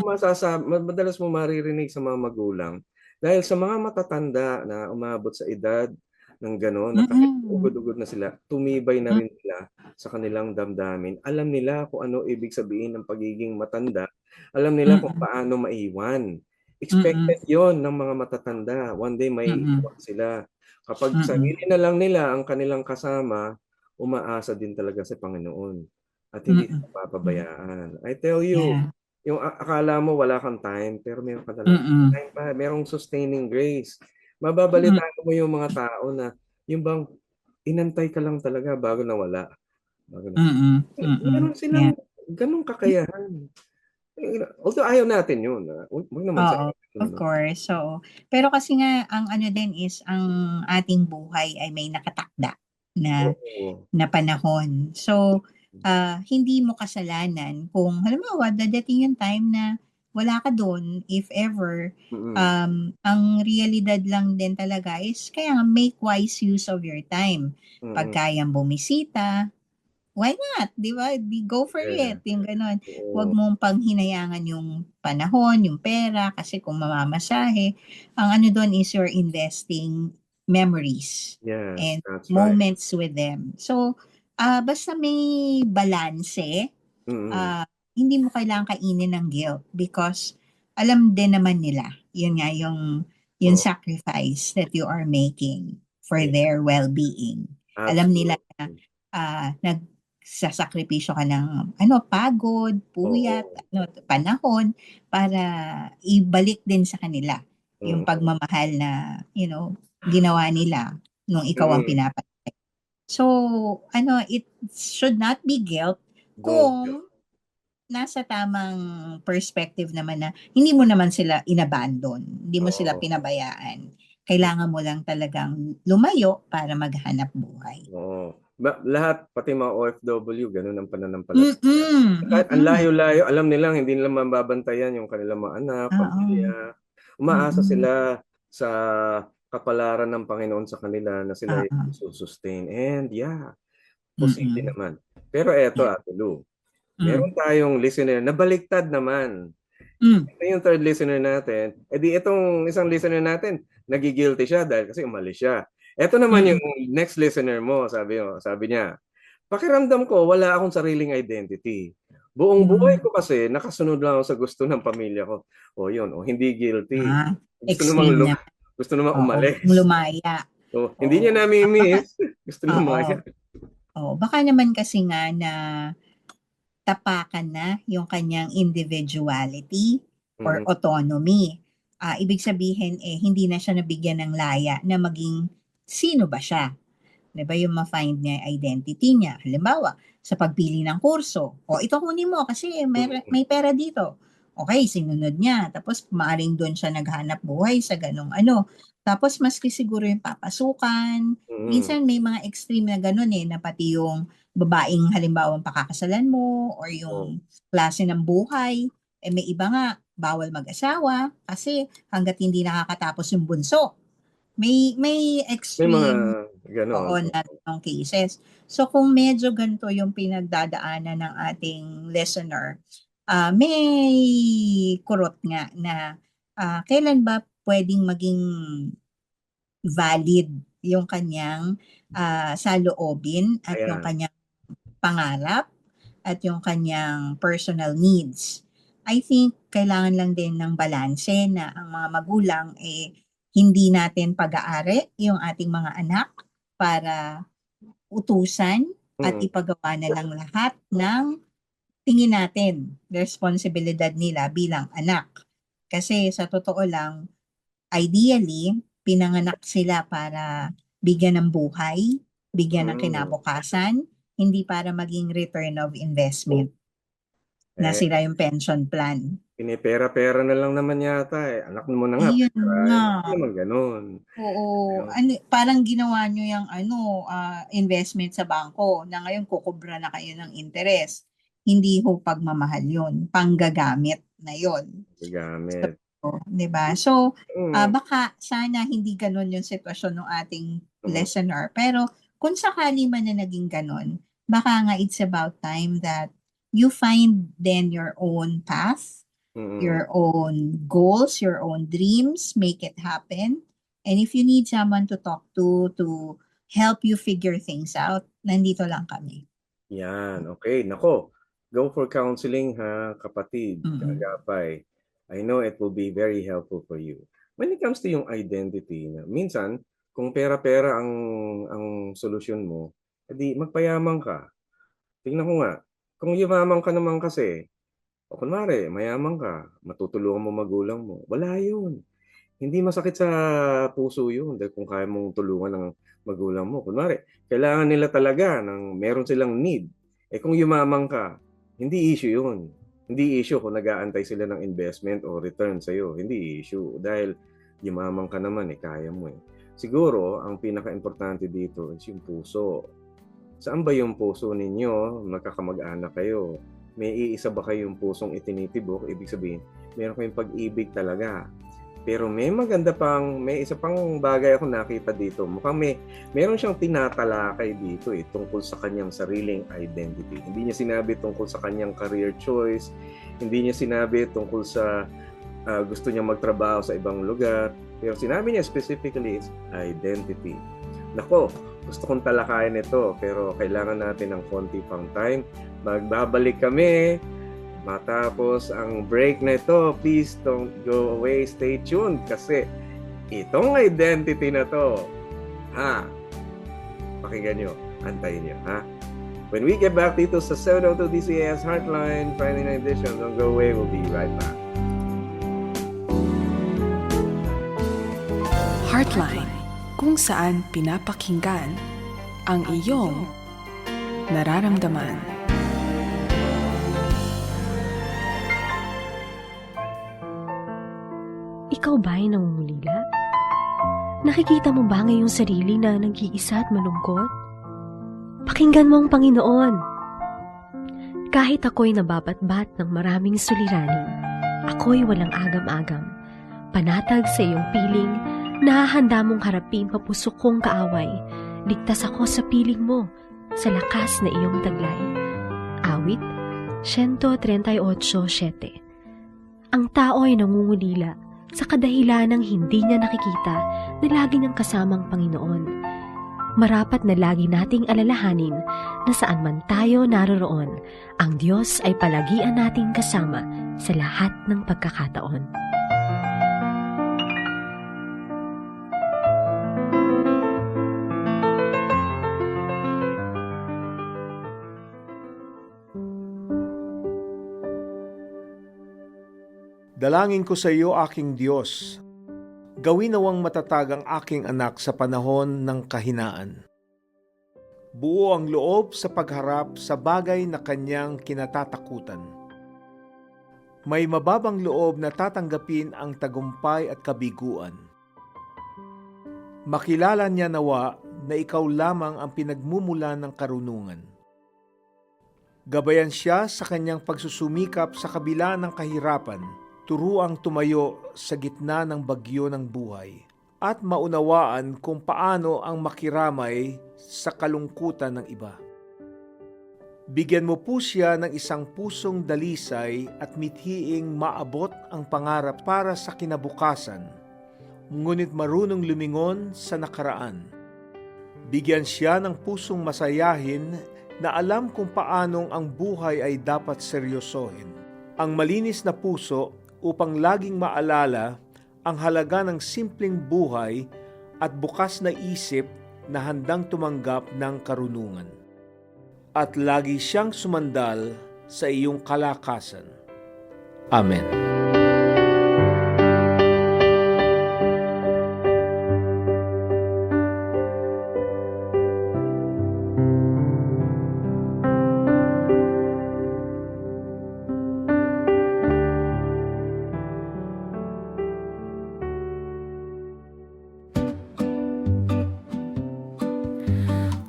madalas mo maririnig sa mga magulang dahil sa mga matatanda na umabot sa edad ng gano'n, na kahit Mm-mm. ugod-ugod na sila, tumibay na rin sila sa kanilang damdamin. Alam nila kung ano ibig sabihin ng pagiging matanda. Alam nila kung Mm-mm. paano maiwan. Mm-mm. Expected 'yon ng mga matatanda. One day may Mm-mm. iwan sila. Kapag Mm-mm. sarili na lang nila ang kanilang kasama, umaasa din talaga sa Panginoon at hindi Mm-mm. sila papabayaan. I tell you, Yeah. yung akala mo wala kang time, pero meron ka talagang Mm-mm. time pa, merong sustaining grace. Mm-mm. Mababalitaan mo yung mga tao na yung bang inantay ka lang talaga bago nawala. Mm-mm. Mm-mm. Meron Yeah. silang ganong kakayahan. Although ayaw natin yun, wag naman sa Oo, of course. So, pero kasi nga ang ano din is ang ating buhay ay may nakatakda na Oo. na panahon. So, hindi mo kasalanan kung halimbawa dadating yung time na wala ka dun, if ever. Mm. Ang realidad lang din talaga is kaya nga make wise use of your time. Pag Mm. kayang bumisita, why not, 'di ba? Go for Yeah. it, yung gano'n. Huwag Oo. mong panghinayangan yung panahon, yung pera, kasi kung mamamasahe, ang ano dun is you're investing memories Yes, and that's right. moments with them. So, basta may balanse, Mm. ah, hindi mo kailangang kainin ng guilt because alam din naman nila, yun nga yung Oo. sacrifice that you are making for Yeah, their well-being. Alam nila na absolutely. nagsasakripisyo ka ng pagod, puyat, Oo. panahon para ibalik din sa kanila yung Mm. pagmamahal na, ginawa nila nung ikaw ang Mm. pinapa. So, it should not be guilt No guilt. kung nasa tamang perspective naman na hindi mo naman sila inabandon, hindi mo sila Oo. pinabayaan. Kailangan mo lang talagang lumayo para maghanap buhay. Oo. Lahat, pati mga OFW, gano'n ang pananampalataya. Mm, Kahit ang mm. layo-layo, alam nilang hindi nila mababantayan yung kanilang mga anak, Oo. pamilya. Umaasa Mm. sila sa kapalaran ng Panginoon sa kanila na sila ay Oo. sustain. And yeah, posible Mm. naman. Pero eto, Yeah. Ate Lou, Hmm. meron tayong listener na baliktad naman. Hmm. Ito yung third listener natin. Eh di itong isang listener natin, nagi-guilty siya dahil kasi umalis siya. Eto naman Mm. yung next listener mo, sabi niya, pakiramdam ko wala akong sariling identity. Buong buhay Hmm. ko kasi nakasunod lang ako sa gusto ng pamilya ko. O yun, hindi guilty. Gusto namang Extreme na. gusto namang Oo, umalis. lumaya. So, hindi niya Oo. Baka nami-miss. Gusto oo. lumaya. Baka naman kasi nga na tapakan na yung kanyang individuality or Mm. autonomy. Ibig sabihin hindi na siya nabigyan ng laya na maging sino ba siya. 'Di ba yung ma-find niya yung identity niya. Halimbawa, sa pagpili ng kurso, ito kunin mo kasi Mm. may pera dito. Okay, sinunod niya. Tapos maaring doon siya naghanap buhay sa ganong Tapos maski siguro yung papasukan. Mm. Minsan may mga extreme na gano'n na pati yung babaeng halimbawang pakakasalan mo or Oh. yung klase ng buhay, may iba nga bawal mag-asawa kasi hangga't hindi nakakatapos yung bunso. May May mga extreme. gano'n. Oo, na ganong cases. So kung medyo ganito yung pinagdadaanan ng ating listener, may kurot nga na, kailan ba puwedeng maging valid yung kanyang, saloobin at yung Ayan. kanyang pangarap at yung kanyang personal needs. I think kailangan lang din ng balanse na ang mga magulang hindi natin pag-aari yung ating mga anak para utusan at Mm. ipagawa na lang lahat ng tingin natin responsibilidad nila bilang anak. Kasi sa totoo lang, ideally, pinanganak sila para bigyan ng buhay, bigyan ng Mm. kinabukasan, hindi para maging return of investment na Eh, sila yung pension plan. pinipera-pera na lang naman yata eh. Anak mo na nga, Ayun perahin. nga. Hindi naman ganun. Oo, Ano? parang ginawa nyo yung investment sa bangko na ngayon kukubra na kayo ng interest. Hindi ho pagmamahal yun, panggagamit na yun. Gamit. So, 'di ba? So, Mm. baka sana hindi gano'n yung sitwasyon ng ating Mm. listener. Pero kung sakali man na naging gano'n, baka nga it's about time that you find then your own path, Mm. your own goals, your own dreams, make it happen. And if you need someone to talk to help you figure things out, nandito lang kami. Yan, okay. Nako, go for counseling ha, kapatid, Mm. kaagapay. I know it will be very helpful for you. When it comes to yung identity na minsan, kung pera-pera ang solusyon mo, edi magpayaman ka. Tingnan ko nga, kung yumaman ka naman kasi, o kunwari mayaman ka, matutulungan mo magulang mo, wala yun. Hindi masakit sa puso yun dahil kung kaya mong tulungan ng magulang mo. Kunwari, kailangan nila talaga ng meron silang need. Eh kung yumaman ka, hindi issue yun. Hindi issue kung nag-aantay sila ng investment o return sa'yo. Hindi issue. Dahil yumaman ka naman, kaya mo eh. Siguro, ang pinaka-importante dito is yung puso. Saan ba yung puso ninyo? Magkakamag-anak kayo. May iisa ba kayong pusong itinitibok? Ibig sabihin, meron kayong pag-ibig talaga. Pero may isa pang bagay ako nakita dito. Mukhang meron siyang tinatalakay dito tungkol sa kanyang sariling identity. Hindi niya sinabi tungkol sa kanyang career choice. Hindi niya sinabi tungkol sa gusto niya magtrabaho sa ibang lugar. Pero sinabi niya specifically is identity. Nako, gusto kong talakayin ito pero kailangan natin ng konti pang time. Magbabalik kami matapos ang break na ito. Please don't go away. Stay tuned kasi itong identity na to, pakinggan nyo, antayin nyo, When we get back dito sa 702 DCS Heartline Friday Night Edition, don't go away. We'll be right back. Heartline, kung saan pinapakinggan ang iyong nararamdaman. Ikaw ba ay nangungulila? Nakikita mo ba ngayong sarili na nag-iisa at malungkot? Pakinggan mo ang Panginoon. Kahit ako'y nababatbat ng maraming suliranin, ako'y walang agam-agam. Panatag sa iyong piling, nahahanda mong harapin papusok kong kaaway. Ligtas ako sa piling mo, sa lakas na iyong taglay. Awit, 138:7. Ang tao ay nangungulila sa kadahilan ng hindi niya nakikita na lagi niyang kasamang Panginoon. Marapat na lagi nating alalahanin na saan man tayo naroroon, ang Diyos ay palagian nating kasama sa lahat ng pagkakataon. Dalangin ko sa iyo, aking Diyos. Gawin nawang matatag ang aking anak sa panahon ng kahinaan. Buo ang loob sa pagharap sa bagay na kanyang kinatatakutan. May mababang loob na tatanggapin ang tagumpay at kabiguan. Makilala niya nawa na ikaw lamang ang pinagmumulan ng karunungan. Gabayan siya sa kanyang pagsusumikap sa kabila ng kahirapan, turuang tumayo sa gitna ng bagyo ng buhay at maunawaan kung paano ang makiramay sa kalungkutan ng iba. Bigyan mo po siya ng isang pusong dalisay at mithiing maabot ang pangarap para sa kinabukasan, ngunit marunong lumingon sa nakaraan. Bigyan siya ng pusong masayahin na alam kung paanong ang buhay ay dapat seryosohin. Ang malinis na puso upang laging maalala ang halaga ng simpleng buhay at bukas na isip na handang tumanggap ng karunungan. At lagi siyang sumandal sa iyong kalakasan. Amen.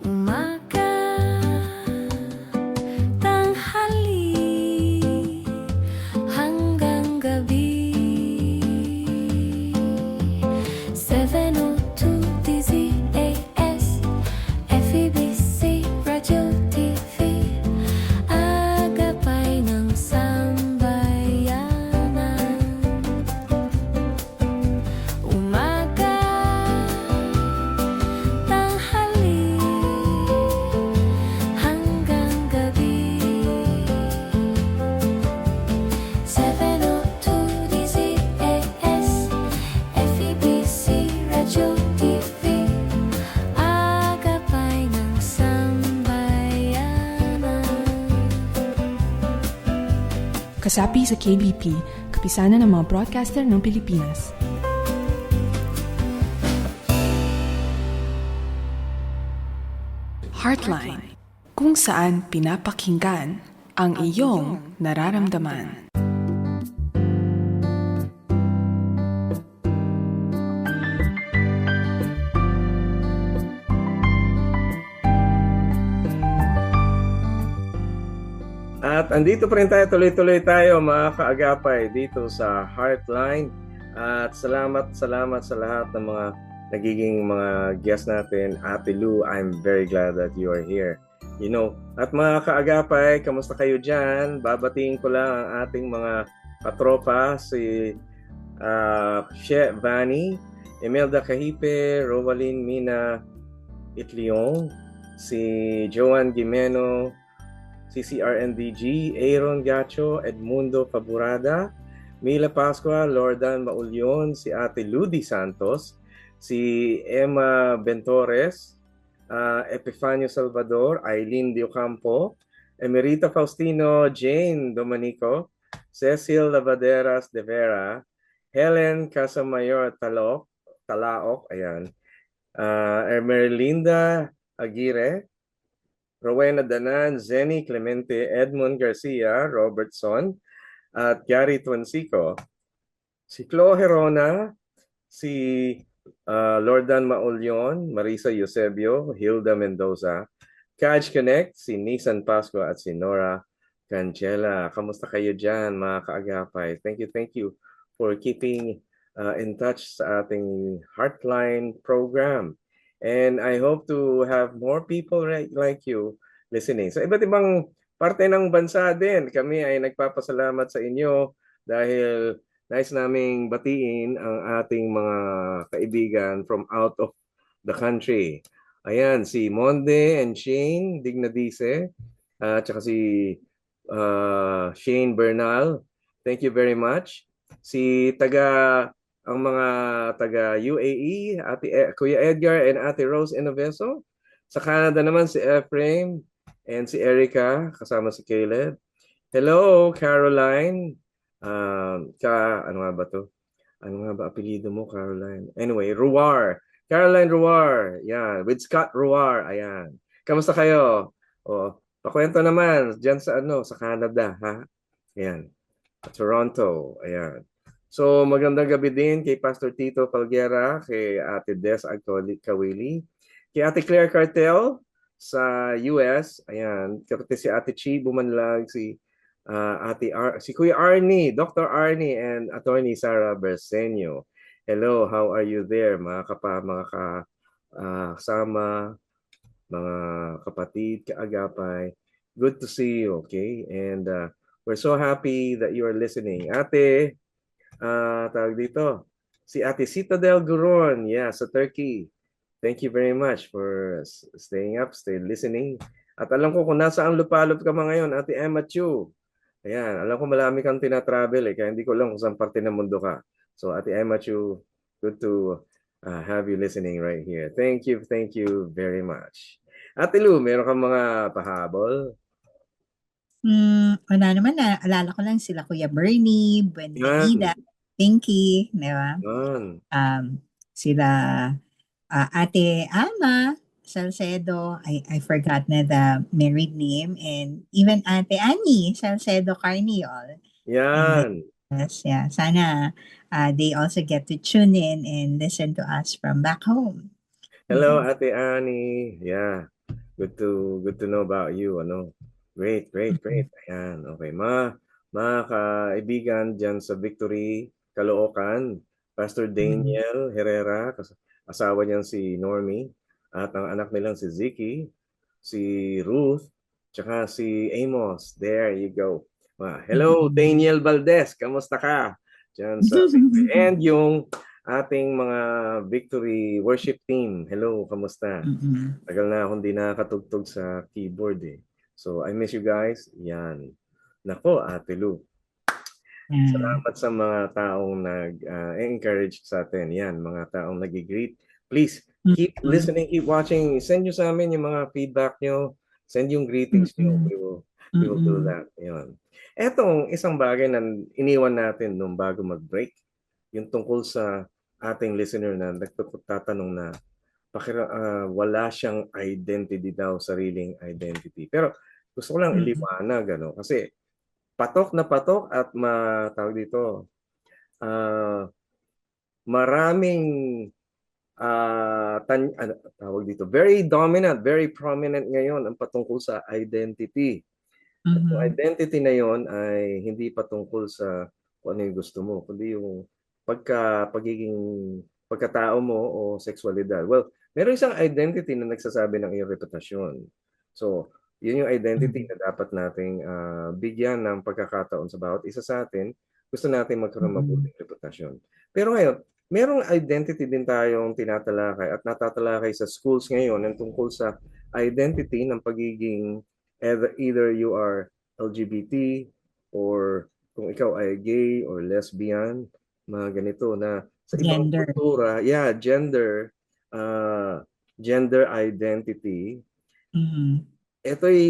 Umaga, tanghali, hanggang gabi. 702 DZAS, FEBC, Radyo TV, agapay ng sambayanan. Umaga, tanghali, hanggang gabi. 702 DZAS, FEBC, Radyo TV, agapay ng sambayanan. Kasapi sa KBP, kapisanan ng mga broadcaster ng Pilipinas. Heartline, kung saan pinapakinggan ang iyong nararamdaman. At andito pa rin tayo, tuloy-tuloy tayo mga kaagapay dito sa Heartline. At salamat sa lahat ng mga nagiging mga guests natin. Ate Lou, I'm very glad that you are here. You know, at mga kaagapay, kamusta kayo dyan? Babatiin ko lang ang ating mga katropa, si She Vani, Imelda Cahipe, Rovalyn Mina Itliong, si Joan Gimeno, CCRNDG, Aaron Gacho, Edmundo Faburada, Mila Pascua, Lordan Maulyon, si Ate Ludi Santos, si Emma Bentores, Epifanio Salvador, Aileen Diocampo, Emerita Faustino, Jane Domanico, Cecil Lavaderas de Vera, Helen Casamayor Talaok, ayan, Merlinda Aguirre, Rowena Danan, Zenny Clemente, Edmond Garcia, Robertson, at Gary Tuansico, si Chloe Herona, si Lordan Maulyon, Marisa Eusebio, Hilda Mendoza, Kaj Connect, si Nisan Pascua at si Nora Cancela. Kamusta kayo dyan mga kaagapay? Thank you for keeping in touch sa ating Heartline program. And I hope to have more people like you listening. Sa iba't ibang parte ng bansa din, kami ay nagpapasalamat sa inyo dahil nais naming batiin ang ating mga kaibigan from out of the country. Ayan, si Monde and Shane Dignadice, at saka si Shane Bernal. Thank you very much. Ang mga taga UAE, Kuya Edgar and Ate Rose Inoveso. Sa Canada naman si Ephraim and si Erica, kasama si Caleb. Hello, Caroline. Ano nga ba to? Ano nga ba apelyido mo, Caroline? Anyway, Ruar. Caroline Ruar. Yan, with Scott Ruar. Ayan. Kamusta kayo? Pakwento naman diyan sa Canada, ha? Ayan. Toronto. Ayan. So magandang gabi din kay Pastor Tito Falguera, kay Ate Des Kawili, kay Ate Claire Cartel sa US, ayan, kapatid si Ate Chi Bumanlag, si si Kuya Arnie, Dr. Arnie, and Attorney Sarah Bersenio. Hello, how are you there mga kasama, mga kapatid, kaagapay? Good to see you, okay? And we're so happy that you are listening. Ate, tawag dito, si Ate Citadel Guron, sa Turkey. Thank you very much for staying up, listening. At alam ko kung nasaan lupalop ka mga ngayon, Ate Emma Chu. Ayan, alam ko marami kang tinatravel kaya hindi ko lang kung saan parte ng mundo ka. So Ate Emma Chu, good to have you listening right here. Thank you very much. Ate Lu, meron kang mga pahabol? Wala naman, naalala ko lang sila Kuya Bernie, Buenvenida, Yan, Pinky, di ba? yan. Sila Ate Ama Salcedo, I forgot na the married name, and even Ate Annie Salcedo Carniol. Yan. Yes, yeah. Sana they also get to tune in and listen to us from back home. Hello, Ate Annie. Yeah. Good to know about you. Ano? Great. Ayan. Okay. Mga kaibigan dyan sa Victory, Caloocan, Pastor Daniel Herrera, asawa niyan si Normie, at ang anak nilang si Ziki, si Ruth, tsaka si Amos. There you go. Hello, Daniel Valdez. Kamusta ka? Dyan sa Victory. And yung ating mga Victory worship team. Hello, kamusta? Tagal na akong di nakakatugtog sa keyboard eh. So, I miss you guys. Yan. Nako, Ate Lu. Salamat sa mga taong nag-encourage sa atin. Yan, mga taong nag-greet. Please, keep listening, keep watching. Send nyo sa amin yung mga feedback nyo. Send yung greetings nyo. We will do that. Yan. Etong isang bagay na iniwan natin nung bago mag-break, yung tungkol sa ating listener na nagtatanong na wala siyang identity daw, sariling identity. Pero gusto ko lang iliwanag, kasi patok na patok at tawag dito, maraming tawag dito, very dominant, very prominent ngayon ang patungkol sa identity. At yung identity na yon ay hindi patungkol sa kung ano yung gusto mo, kundi yung pagkatao mo o sexualidad. Well, meron isang identity na nagsasabi ng iyong reputasyon. So, yun yung identity na dapat nating bigyan ng pagkakataon sa bawat isa sa atin. Gusto natin magkaroon mabuting reputasyon. Pero ngayon, merong identity din tayong tinatalakay at natatalakay sa schools ngayon ng tungkol sa identity ng pagiging either you are LGBT or kung ikaw ay gay or lesbian, mga ganito na sa ibang kultura, gender identity. Ito'y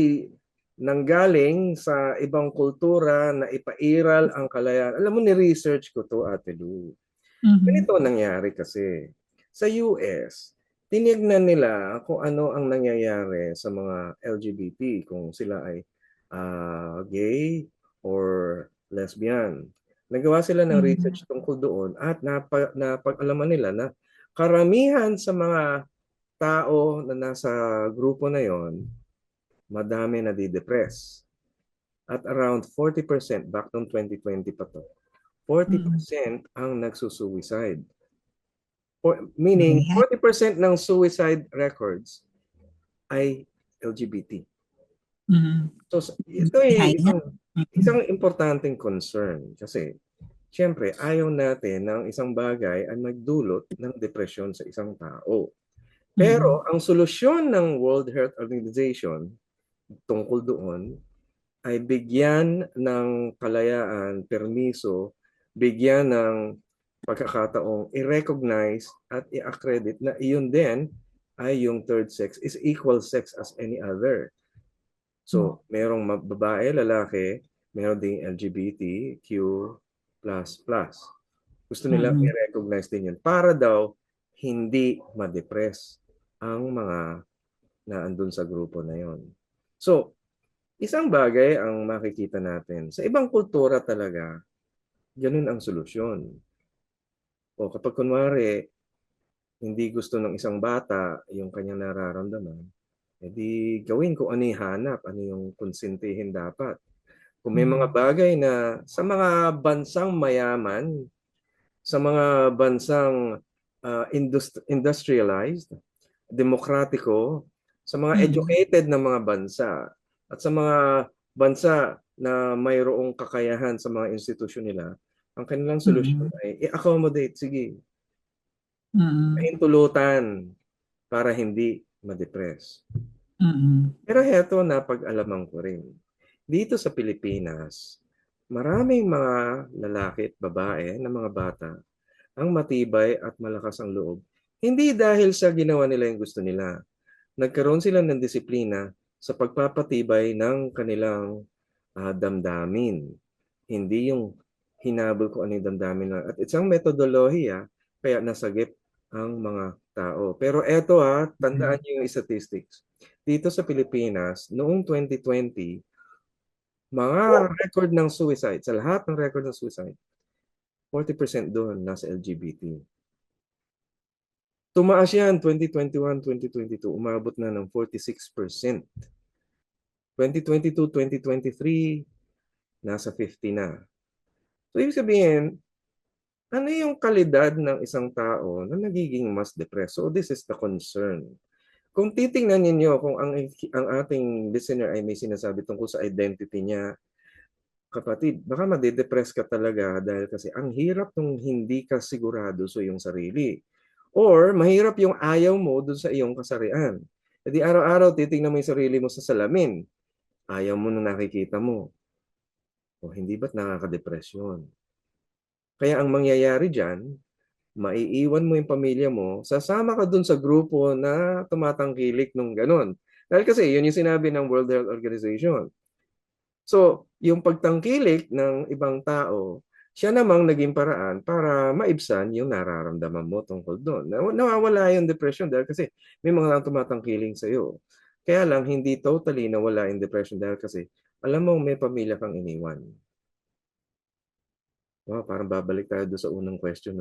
nanggaling sa ibang kultura na ipairal ang kalayaan. Alam mo, ni-research ko to, Ate Lu. Ganito nangyari kasi. Sa US, tinignan nila kung ano ang nangyayari sa mga LGBT, kung sila ay gay or lesbian. Nagawa sila ng research tungkol doon at napag-alaman nila na karamihan sa mga tao na nasa grupo na yon, madami na di-depress. At around 40%, back noong 2020 pa to, 40% ang nagsusuicide. Meaning, 40% ng suicide records ay LGBT. So, ito ay isang importanteng concern kasi siyempre ayaw natin ng isang bagay ay magdulot ng depresyon sa isang tao. Pero ang solusyon ng World Health Organization tungkol doon ay bigyan ng kalayaan, permiso, bigyan ng pagkakataong i-recognize at i-accredit na iyon din ay yung third sex is equal sex as any other. So, merong babae, lalaki, meron ding LGBTQ++. Gusto nilang i-recognize din yun para daw hindi ma-depress ang mga naandun sa grupo na yon. So, isang bagay ang makikita natin. Sa ibang kultura talaga, ganun ang solusyon. O kapag kunwari, hindi gusto ng isang bata yung kanyang nararamdaman, edi gawin kung ano yung hanap, ano yung konsintihin dapat. Kung may mga bagay na sa mga bansang mayaman, sa mga bansang industrialized, demokratiko, sa mga educated na mga bansa, at sa mga bansa na mayroong kakayahan sa mga institusyon nila, ang kanilang solusyon ay i-accommodate, sige, pahintulutan para hindi ma-depress. Mm. Pero heto napag-alaman ko rin. Dito sa Pilipinas, maraming mga lalaki at babae na mga bata ang matibay at malakas ang loob. Hindi dahil sa ginawa nila yung gusto nila. Nagkaroon sila ng disiplina sa pagpapatibay ng kanilang damdamin. Hindi yung hinabol ko ano yung damdamin na. At isang metodolohiya, kaya nasagip ang mga tao. Pero eto tandaan niyo yung statistics. Dito sa Pilipinas, noong 2020, mga record ng suicide, sa lahat ng record ng suicide, 40% doon nasa LGBT. Tumaas yan 2021, 2022, umabot na ng 46%. 2022, 2023, nasa 50 na. So, ibig sabihin, ano yung kalidad ng isang tao na nagiging mas depressed? So, this is the concern. Kung titingnan ninyo kung ang ating listener ay may sinasabi tungkol sa identity niya, kapatid, baka madedepress ka talaga dahil kasi ang hirap nung hindi ka sigurado sa iyong sarili. Or mahirap yung ayaw mo dun sa iyong kasarian. E di araw-araw titingnan mo yung sarili mo sa salamin. Ayaw mo nung nakikita mo. O hindi ba't nakaka-depresyon? Kaya ang mangyayari dyan, maiiwan mo yung pamilya mo, sasama ka dun sa grupo na tumatangkilik nung ganon. Dahil kasi yun yung sinabi ng World Health Organization. So, yung pagtangkilik ng ibang tao, siya namang naging paraan para maibsan yung nararamdaman mo tungkol doon. Nawawala yung depression dahil kasi may mga tumatangkiling sa'yo. Kaya lang, hindi totally nawala yung depression dahil kasi alam mo may pamilya kang iniwan. Wow, parang babalik tayo doon sa unang question.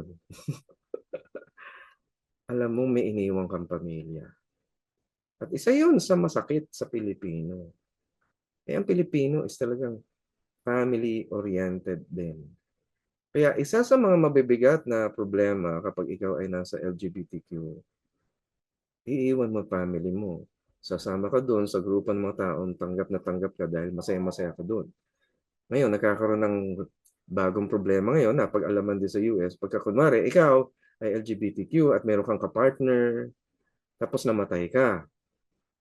Alam mo may iniwan kang pamilya. At isa yun sa masakit sa Pilipino. Ang Pilipino is talagang family-oriented din. Kaya isa sa mga mabibigat na problema kapag ikaw ay nasa LGBTQ, iiwan mo family mo. Sasama ka doon sa grupo ng mga taong tanggap na tanggap ka dahil masaya-masaya ka doon. Ngayon, nagkakaroon ng bagong problema ngayon na pag-alaman din sa US. Pagka kunwari, ikaw ay LGBTQ at meron kang kapartner, tapos namatay ka.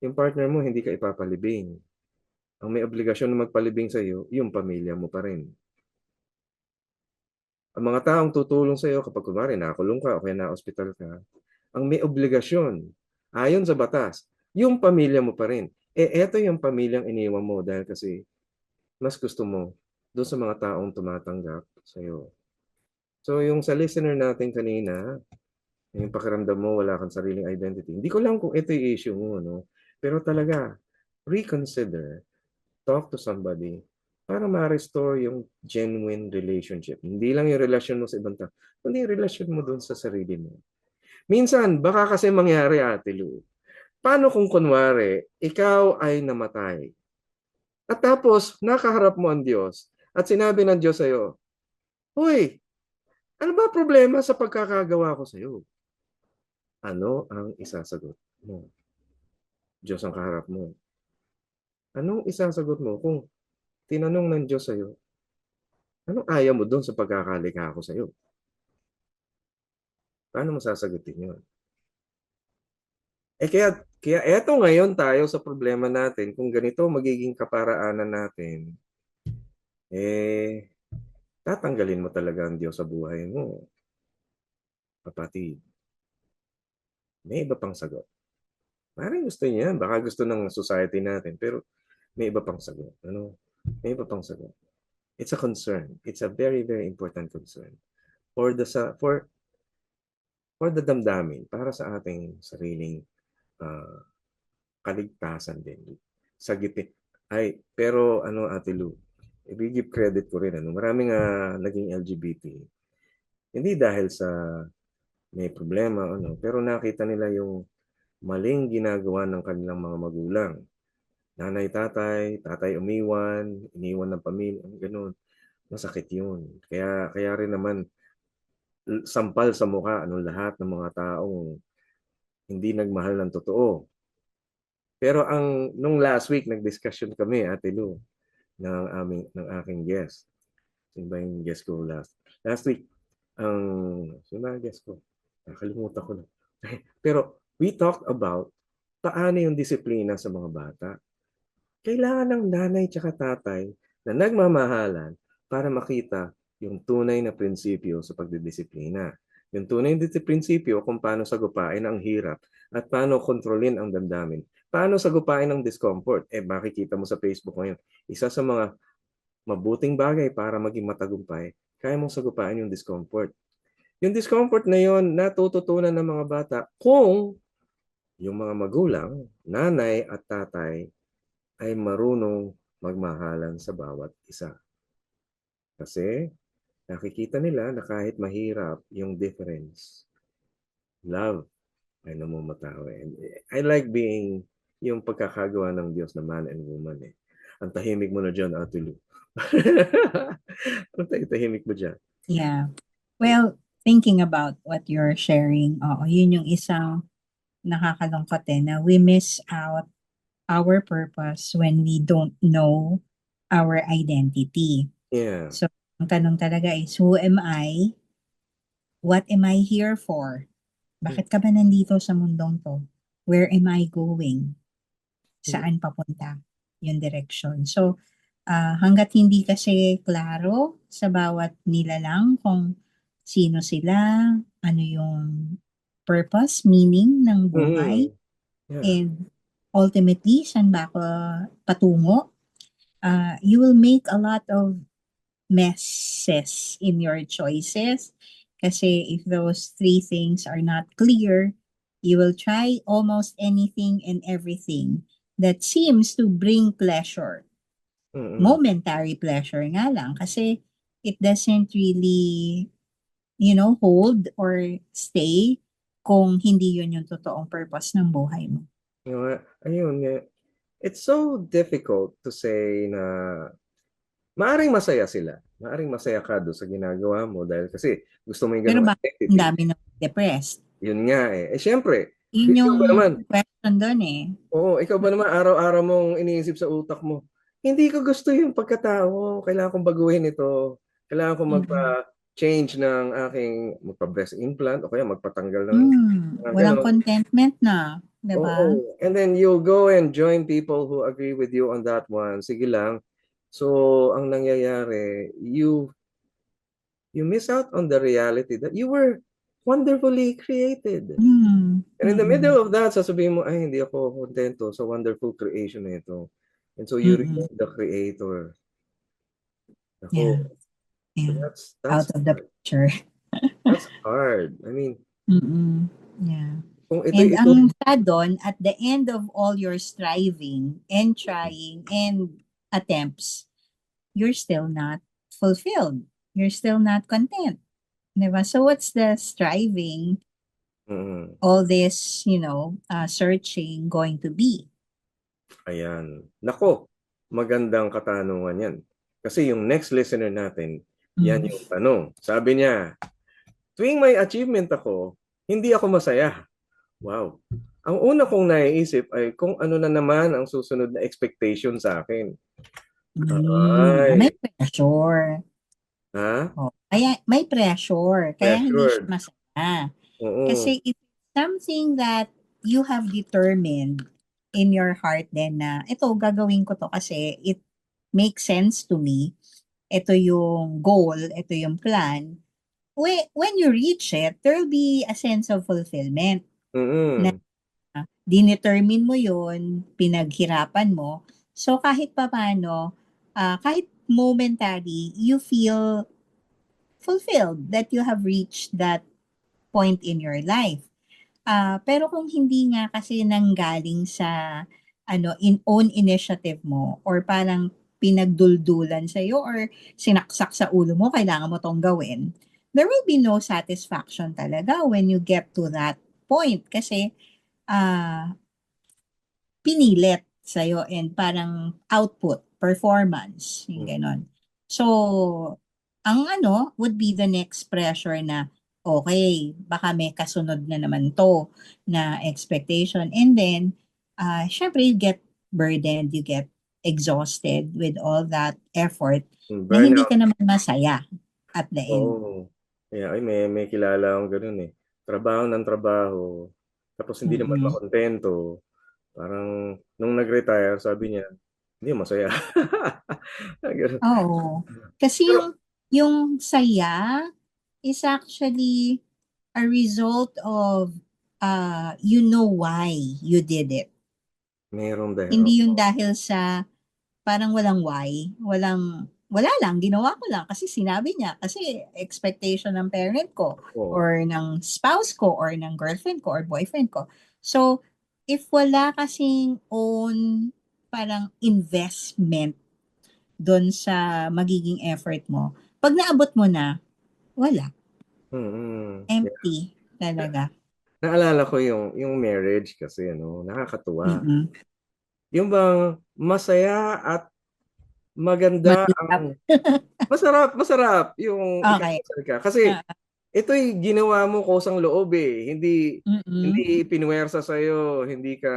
Yung partner mo, hindi ka ipapalibing. Ang may obligasyon na magpalibing sa iyo, yung pamilya mo pa rin. Ang mga taong tutulong sa iyo kapag kunwari nakakulong ka o kaya na-hospital ka, ang may obligasyon, ayon sa batas, yung pamilya mo pa rin. Eto yung pamilyang iniwan mo dahil kasi mas gusto mo doon sa mga taong tumatanggap sa iyo. So yung sa listener natin kanina, yung pakiramdam mo wala kang sariling identity. Hindi ko lang kung ito yung issue mo, no? Pero talaga, reconsider, talk to somebody para ma-restore yung genuine relationship. Hindi lang yung relasyon mo sa ibang tao, kundi yung relasyon mo doon sa sarili mo. Minsan, baka kasi mangyari, Ate Lu. Paano kung kunwari, ikaw ay namatay? At tapos, nakaharap mo ang Diyos at sinabi ng Diyos sa'yo, Hoy, ano ba problema sa pagkakagawa ko sa'yo? Ano ang isasagot mo? Diyos ang kaharap mo. Anong isasagot mo kung tinanong ng Diyos sa'yo, anong ayaw mo doon sa pagkakalikha ko sa'yo? Paano mo sasagutin yun? Kaya eto ngayon tayo sa problema natin, kung ganito magiging kaparaanan natin, tatanggalin mo talaga ang Diyos sa buhay mo. Kapatid, may iba pang sagot. Maring gusto niya, baka gusto ng society natin, pero may iba pang sagot. Ano? May iba pang sagot. It's a concern. It's a very, very important concern. For the damdamin, para sa ating sariling kaligtasan din. Pero Ate Lu, i-give credit ko rin. Maraming naging LGBT. Hindi dahil sa may problema, pero nakita nila yung maling ginagawa ng kanilang mga magulang. Nanay, tatay iniwan ng pamilya, gano'n. Masakit yun. Kaya rin naman, sampal sa mukha lahat ng mga taong hindi nagmahal ng totoo. Pero nung last week nag-discussion kami, Ate Lu, ng aking guest. Sino ba yung guest ko last week? Sino ba yung guest ko? Nakalimutan ko na. Pero we talked about paano yung disiplina sa mga bata. Kailangan ng nanay tsaka tatay na nagmamahalan para makita yung tunay na prinsipyo sa pagdidisiplina. Yung tunay na prinsipyo kung paano sagupain ang hirap at paano kontrolin ang damdamin. Paano sagupain ang discomfort. Makikita mo sa Facebook ngayon, isa sa mga mabuting bagay para maging matagumpay, kaya mong sagupain yung discomfort. Yung discomfort na yon natututunan ng mga bata kung yung mga magulang, nanay at tatay ay marunong magmahalan sa bawat isa. Kasi nakikita nila na kahit mahirap yung difference, love ay namumutawi. And I like being yung pagkakagawa ng Diyos na man and woman eh. Ang tahimik mo na dyan, Ate Lu. Ang tahimik mo dyan. Yeah. Well, thinking about what you're sharing, yun yung isang nakakalungkot na we miss out our purpose when we don't know our identity. Yeah. So, ang tanong talaga is, who am I? What am I here for? Bakit ka ba nandito sa mundong to? Where am I going? Saan papunta? Yung direction. So, hanggat hindi kasi klaro sa bawat nilalang kung sino sila, ano yung purpose, meaning ng buhay, Yeah. and ultimately, saan ba ako patungo? You will make a lot of messes in your choices. Kasi if those three things are not clear, you will try almost anything and everything that seems to bring pleasure. Momentary pleasure nga lang. Kasi it doesn't really, hold or stay kung hindi yun yung totoong purpose ng buhay mo. Ayun nga. It's so difficult to say na maaring masaya sila. Maaring masaya ka doon sa ginagawa mo dahil kasi gusto mo yung Pero ganung bakit identity. ang dami ng depressed? Yun nga eh. Syempre, Yun ikaw yung ba naman? question doon Oo, ikaw ba naman araw-araw mong iniisip sa utak mo, hindi ko gusto yung pagkatao. Kailangan kong baguhin ito. Kailangan kong magpa-change ng aking magpa-breast implant o kaya magpatanggal ng Walang ganon. contentment na, diba? Oo. And then you go and join people who agree with you on that one. Sige lang. So, ang nangyayari, you miss out on the reality that you were wonderfully created. And in the middle of that, sasabihin mo, ay, hindi ako kontento sa wonderful creation na ito. And so you remove the creator. Ako, Yeah. that's Out of the picture. that's hard. I mean, Yeah. kung And ito, ang sad doon, at the end of all your striving and trying and attempts, you're still not fulfilled. You're still not content. Diba? So what's the striving, all this, searching going to be? Ayan. Nako, magandang katanungan yan. Kasi yung next listener natin, yan yung tanong. Sabi niya, tuwing may achievement ako, hindi ako masaya. Wow. Ang una kong naiisip ay kung ano na naman ang susunod na expectation sa akin. May pressure. Ha? Kaya may pressure. Kaya hindi siya masaya. Kasi it's something that you have determined in your heart then na ito gagawin ko to kasi it makes sense to me. Ito yung goal, ito yung plan. When you reach it, there will be a sense of fulfillment. Na dinetermine mo yun, pinaghirapan mo. So kahit paano, kahit momentary, you feel fulfilled that you have reached that point in your life. Pero kung hindi nga kasi nanggaling sa own initiative mo or parang pinagduldulan sa iyo or sinaksak sa ulo mo, kailangan mo tong gawin, there will be no satisfaction talaga when you get to that point kasi pinilit sa iyo and parang output, performance, yung ganon. So, ang would be the next pressure na okay, baka may kasunod na naman to na expectation. And then, syempre, you get burdened, you get exhausted with all that effort na hindi ka naman masaya at the end. Yeah, ay, may kilala akong ganun eh. Trabaho ng trabaho, tapos hindi naman makontento. Parang nung nag-retire, sabi niya, hindi masaya. Ganun. Oo. Kasi Pero yung saya is actually a result of you know why you did it. meron dahil. Hindi yung dahil sa parang walang why, wala lang, ginawa ko lang kasi sinabi niya, kasi expectation ng parent ko Oo. or ng spouse ko or ng girlfriend ko or boyfriend ko. So, if wala kasing own parang investment doon sa magiging effort mo, pag naabot mo na, wala. Mm. Empty talaga. Naalala ko yung marriage kasi ano, nakakatuwa. Mm-mm. Yung bang masaya at maganda Mahirap. ang masarap yung Okay. ikakasal ka. Kasi Ah, ito'y ginawa mo kusang loob eh. Hindi mm-mm. pinuwersa sa'yo, hindi ka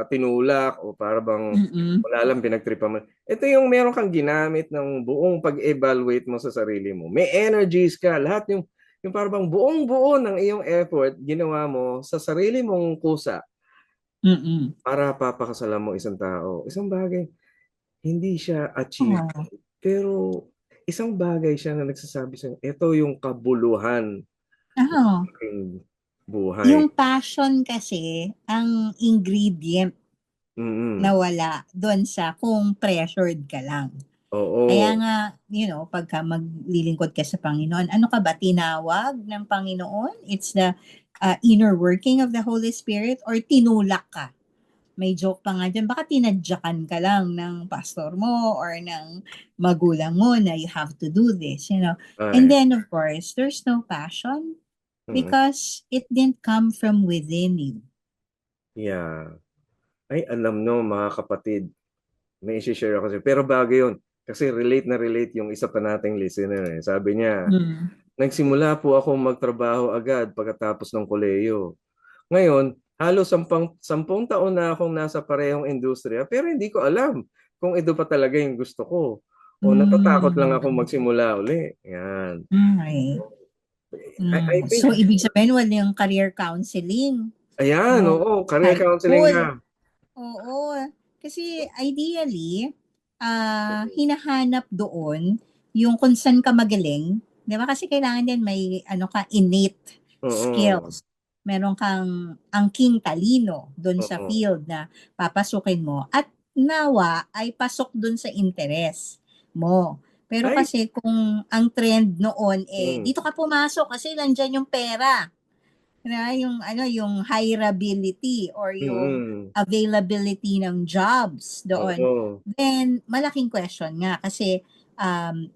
tinulak o para bang Mm-mm. wala lang pinagtripan mo. Ito yung meron kang ginamit ng buong pag-evaluate mo sa sarili mo. May energies ka, lahat yung para bang buong-buo ng iyong effort ginawa mo sa sarili mong kusa Mm-mm. para papakasalan mo isang tao. Isang bagay, hindi siya achieve, Oh. pero isang bagay siya na nagsasabi sa'yo, ito yung kabuluhan ng Oh. aking buhay. Yung passion kasi, ang ingredient na Mm. wala doon sa kung pressured ka lang. Kaya Oo. nga, pagka maglilingkod ka sa Panginoon, ano ka ba, tinawag ng Panginoon? It's the inner working of the Holy Spirit or tinulak ka? May joke pa nga dyan, baka tinadyakan ka lang ng pastor mo or ng magulang mo na you have to do this. And Ay. then, of course, there's no passion Mm. because it didn't come from within you. Yeah. Ay, alam no, mga kapatid, may isi-share ako sa'yo. Pero bago yun, kasi relate na relate yung isa pa nating listener eh. Sabi niya, Mm. nagsimula po ako magtrabaho agad pagkatapos ng kolehiyo. Ngayon, halos 10 taon na akong nasa parehong industriya, pero hindi ko alam kung ito pa talaga yung gusto ko. O natatakot lang ako Mm. magsimula uli. Yan. Okay. I think, So, ibig sabihin, wala yung career counseling. ayan, No, oo, career high counseling school. nga. Oo. Kasi ideally, hinahanap doon yung kung saan ka magaling. Di ba? Kasi kailangan din may innate Oo. skills. Meron kang angking talino doon sa Oo. field na papasukin mo. At nawa ay pasok doon sa interes mo. Pero Ay, kasi kung ang trend noon mm, dito ka pumasok kasi nandyan yung pera, na yung hireability or yung mm, availability ng jobs doon, oo. then malaking question nga kasi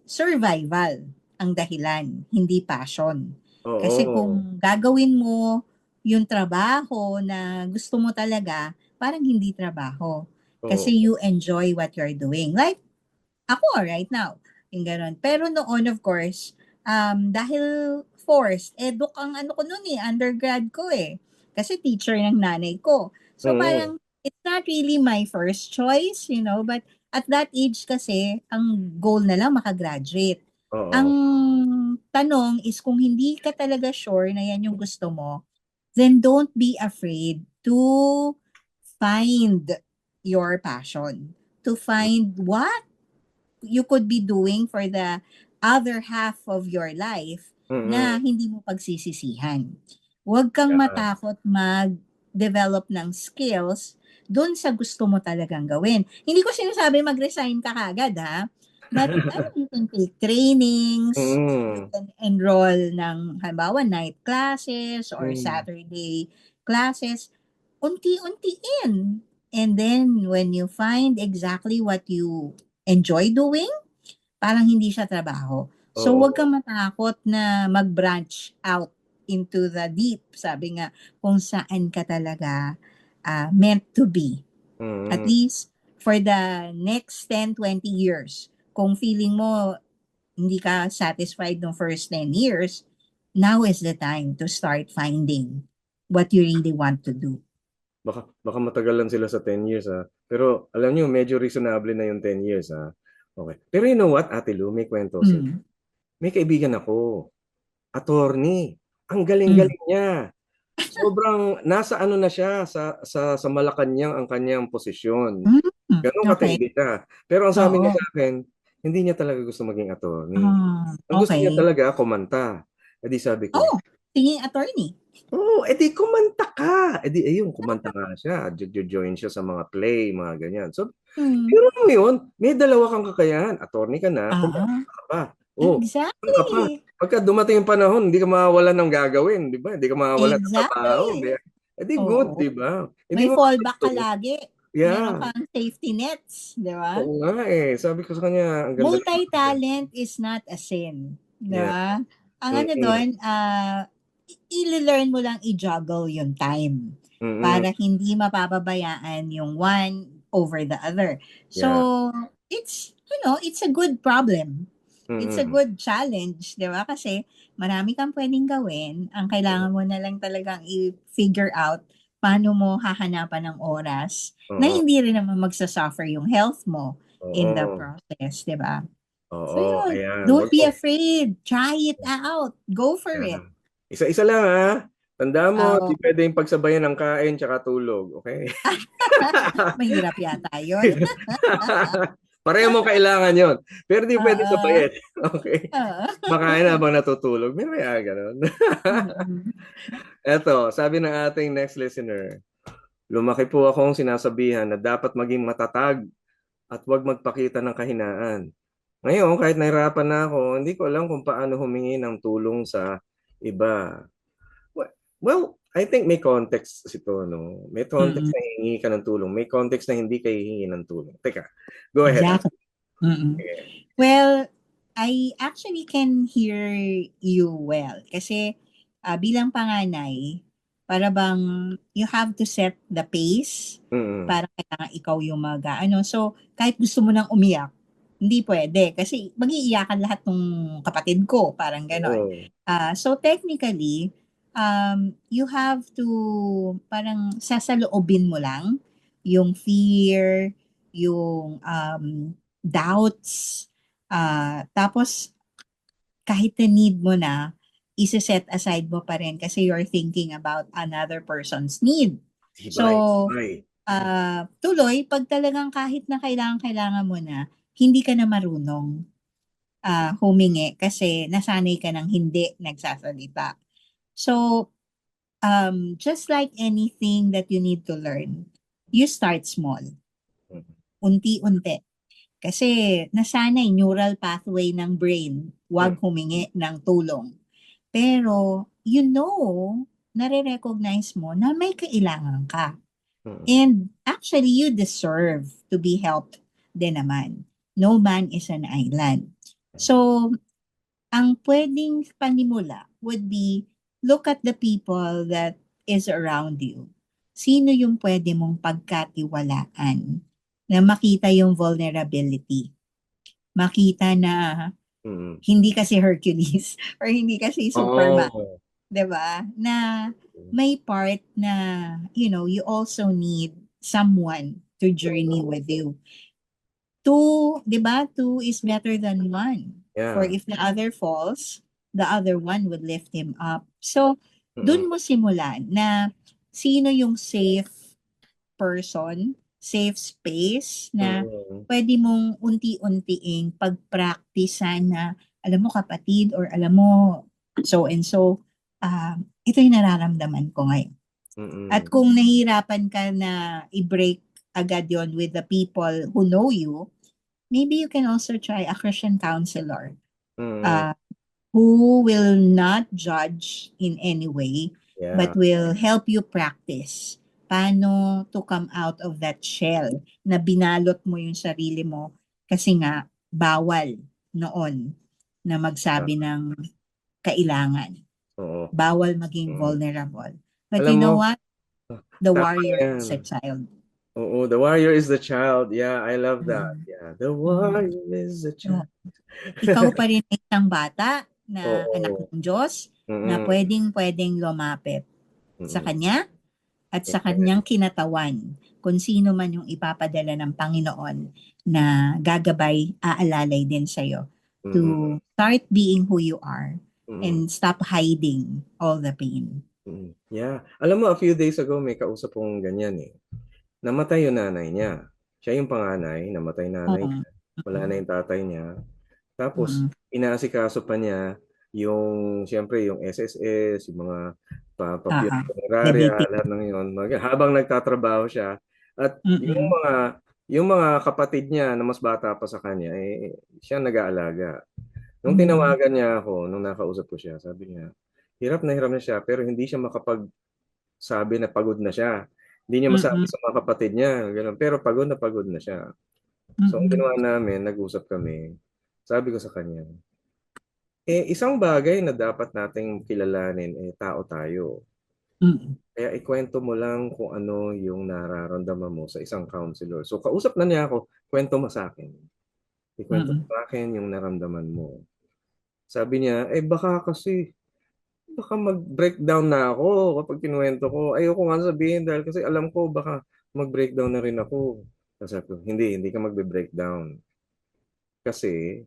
survival ang dahilan, hindi passion. Kasi Oo. kung gagawin mo yung trabaho na gusto mo talaga, parang hindi trabaho. Oo. Kasi you enjoy what you're doing. Like, ako right now, yung gano'n. Pero noon, of course, dahil forced, eduk ang ano ko noon undergrad ko Kasi teacher ng nanay ko. So Mm. parang, it's not really my first choice, but at that age kasi, ang goal na lang makagraduate. Ang Oo. tanong is kung hindi ka talaga sure na yan yung gusto mo, then don't be afraid to find your passion. To find what you could be doing for the other half of your life Mm. na hindi mo pagsisisihan. Huwag kang Yeah. matakot mag-develop ng skills doon sa gusto mo talagang gawin. Hindi ko sinasabi mag-resign ka kagad ha. But you can take trainings, you Mm. can enroll ng halimbawa night classes or Mm. Saturday classes, unti-untiin. And then when you find exactly what you enjoy doing, parang hindi siya trabaho. So, huwag Oo. kang matakot na mag-branch out into the deep. Sabi nga, kung saan ka talaga meant to be. At Mm. least, for the next 10, 20 years, kung feeling mo hindi ka satisfied ng first 10 years, now is the time to start finding what you really want to do. Baka matagalan sila sa 10 years ha. Pero alam niyo, medyo reasonable na yung 10 years ha. Okay. Pero you know what, Ate Lu, may kwento sila. Mm. May kaibigan ako, attorney. Ang Mm. galing-galing niya. sobrang nasa ano na siya sa Malacanang ang kanyang posisyon. Mm, Ganun okay. katindi siya. Pero ang sabi niya Oo. sa akin, hindi niya talaga gusto maging attorney. Ah, Ang gusto niya okay. talaga kumanta. E di sabi ko, Oh, tingin attorney. oh, edi kumanta ka. Edi ayun, kumanta nga siya. Join siya sa mga play, mga ganyan. So, Hmm. pero mo yun, may dalawa kang kakayahan. Attorney ka na, kumanta Ah, ka pa. Oh, ka pa. exactly. Pagka dumating yung panahon, hindi ka mawawalan ng gagawin, di ba? Hindi ka mawawalan ng trabaho. Exactly. Eh di good, Oo. di ba? Hindi May mo fallback ka gusto. lagi. Meron Yeah. kang safety nets, di ba? Oo nga eh. Sabi ko sa kanya, ang ganda. Multi-talent is not a sin. Di Yeah. ba? Ang ano Mm-mm. doon, i-learn mo lang i-juggle yung time Mm-mm. para hindi mapapabayaan yung one over the other. So, it's, it's a good problem. It's a Mm-mm. good challenge, di ba? Kasi marami kang pwedeng gawin. Ang kailangan mo na lang talagang i-figure out paano mo hahanapan ng oras na Oo. hindi rin naman magsasuffer yung health mo in the Oo. process, di ba? So Oo. yun, Ayan. don't Wag be mo. afraid. Try it out. Go for it. Isa-isa lang ha. Tanda mo, Oo. di pwedeng pagsabayan ng kain tsaka tulog. Okay? Mahirap yata yun. Pareho mo kailangan yon. Pero di pwede Oo. sabayan. Okay? Oo. Makain habang natutulog. May ganun. Mm-mm. Eto, sabi ng ating next listener, lumaki po akong sinasabihan na dapat maging matatag at huwag magpakita ng kahinaan. Ngayon, kahit nahirapan na ako, hindi ko alam kung paano humingi ng tulong sa iba. Well, I think may context ito, no? May context Mm-mm. na hihingi ka ng tulong. May context na hindi ka hihingi ng tulong. Teka, go ahead. Exactly. Mm-mm. Well, I actually can hear you well. Kasi bilang panganay, para bang you have to set the pace Mm-mm. para kailangan ikaw yung So, kahit gusto mo nang umiyak, hindi pwede. Kasi mag-iiyakan lahat ng kapatid ko. Parang ganon. Oo. So, technically, you have to parang sasaloobin mo lang yung fear, yung doubts, tapos kahit na need mo na, isi-set aside mo pa rin kasi you're thinking about another person's need. So, Tibay. tuloy, pag talagang kahit na kailangan mo na, hindi ka na marunong humingi kasi nasanay ka ng hindi nagsasalita. So, just like anything that you need to learn, you start small. Unti-unti. Kasi nasanay neural pathway ng brain, huwag humingi ng tulong. Pero, nare-recognize mo na may kailangan ka. And actually, you deserve to be helped din naman. No man is an island. So, ang pwedeng panimula would be, look at the people that is around you. Sino yung pwede mong pagkatiwalaan na makita yung vulnerability? Makita na hindi kasi Hercules or hindi kasi Superman. Oh. 'Di ba? Na may part na, you also need someone to journey with you. Two, 'di ba? Two is better than one. Yeah. For if the other falls, the other one would lift him up. So, dun mo simulan na sino yung safe person, safe space na pwede mong unti-untiing pag-practicean na, alam mo kapatid or alam mo so and so, ito yung nararamdaman ko ngayon. At kung nahihirapan ka na i-break agad yon with the people who know you, maybe you can also try a Christian counselor who will not judge in any way, but will help you practice paano to come out of that shell na binalot mo yung sarili mo kasi nga bawal noon na magsabi ng kailangan. Bawal maging vulnerable. But Alam you know mo, what? The tama warrior yan. is a child. Oo, the warrior is the child. Yeah, I love that. Yeah, the warrior is the child. Ikaw pa rin isang bata na Oo. anak ng Diyos na pwedeng lumapit sa Kanya at sa Kanyang kinatawan kung sino man yung ipapadala ng Panginoon na gagabay, aalalay din sa'yo to start being who you are and stop hiding all the pain. Yeah. Alam mo, a few days ago, may kausap kong ganyan eh. Namatay yung nanay niya. Siya yung panganay, namatay nanay Oo. niya. Wala na yung tatay niya. Tapos, Mm. inaasikaso pa niya yung, siyempre, yung SSS, yung mga Oo. papilya, Diabetes. lahat ng yun. Habang nagtatrabaho siya. At Mm. yung mga kapatid niya na mas bata pa sa kanya, siya nag-aalaga. Nung Mm. tinawagan niya ako, nung nakausap ko siya, sabi niya, hirap na siya, pero hindi siya makapagsabi na pagod na siya. Hindi niya masabi Mm. sa mga kapatid niya, ganun. Pero pagod na siya. So, ang Mm. ginawa namin, nag-usap kami. Sabi ko sa kanya, isang bagay na dapat nating kilalanin, tao tayo. Mm. Kaya ikwento mo lang kung ano yung nararamdaman mo sa isang counselor. So, kausap na niya ako, kwento mo sa akin. Ikwento mo Mm. sa akin yung naramdaman mo. Sabi niya, baka mag-breakdown na ako kapag kinuwento ko. Ayoko nga sabihin dahil kasi alam ko baka mag-breakdown na rin ako. Sabi ko, hindi ka magbe-breakdown. Kasi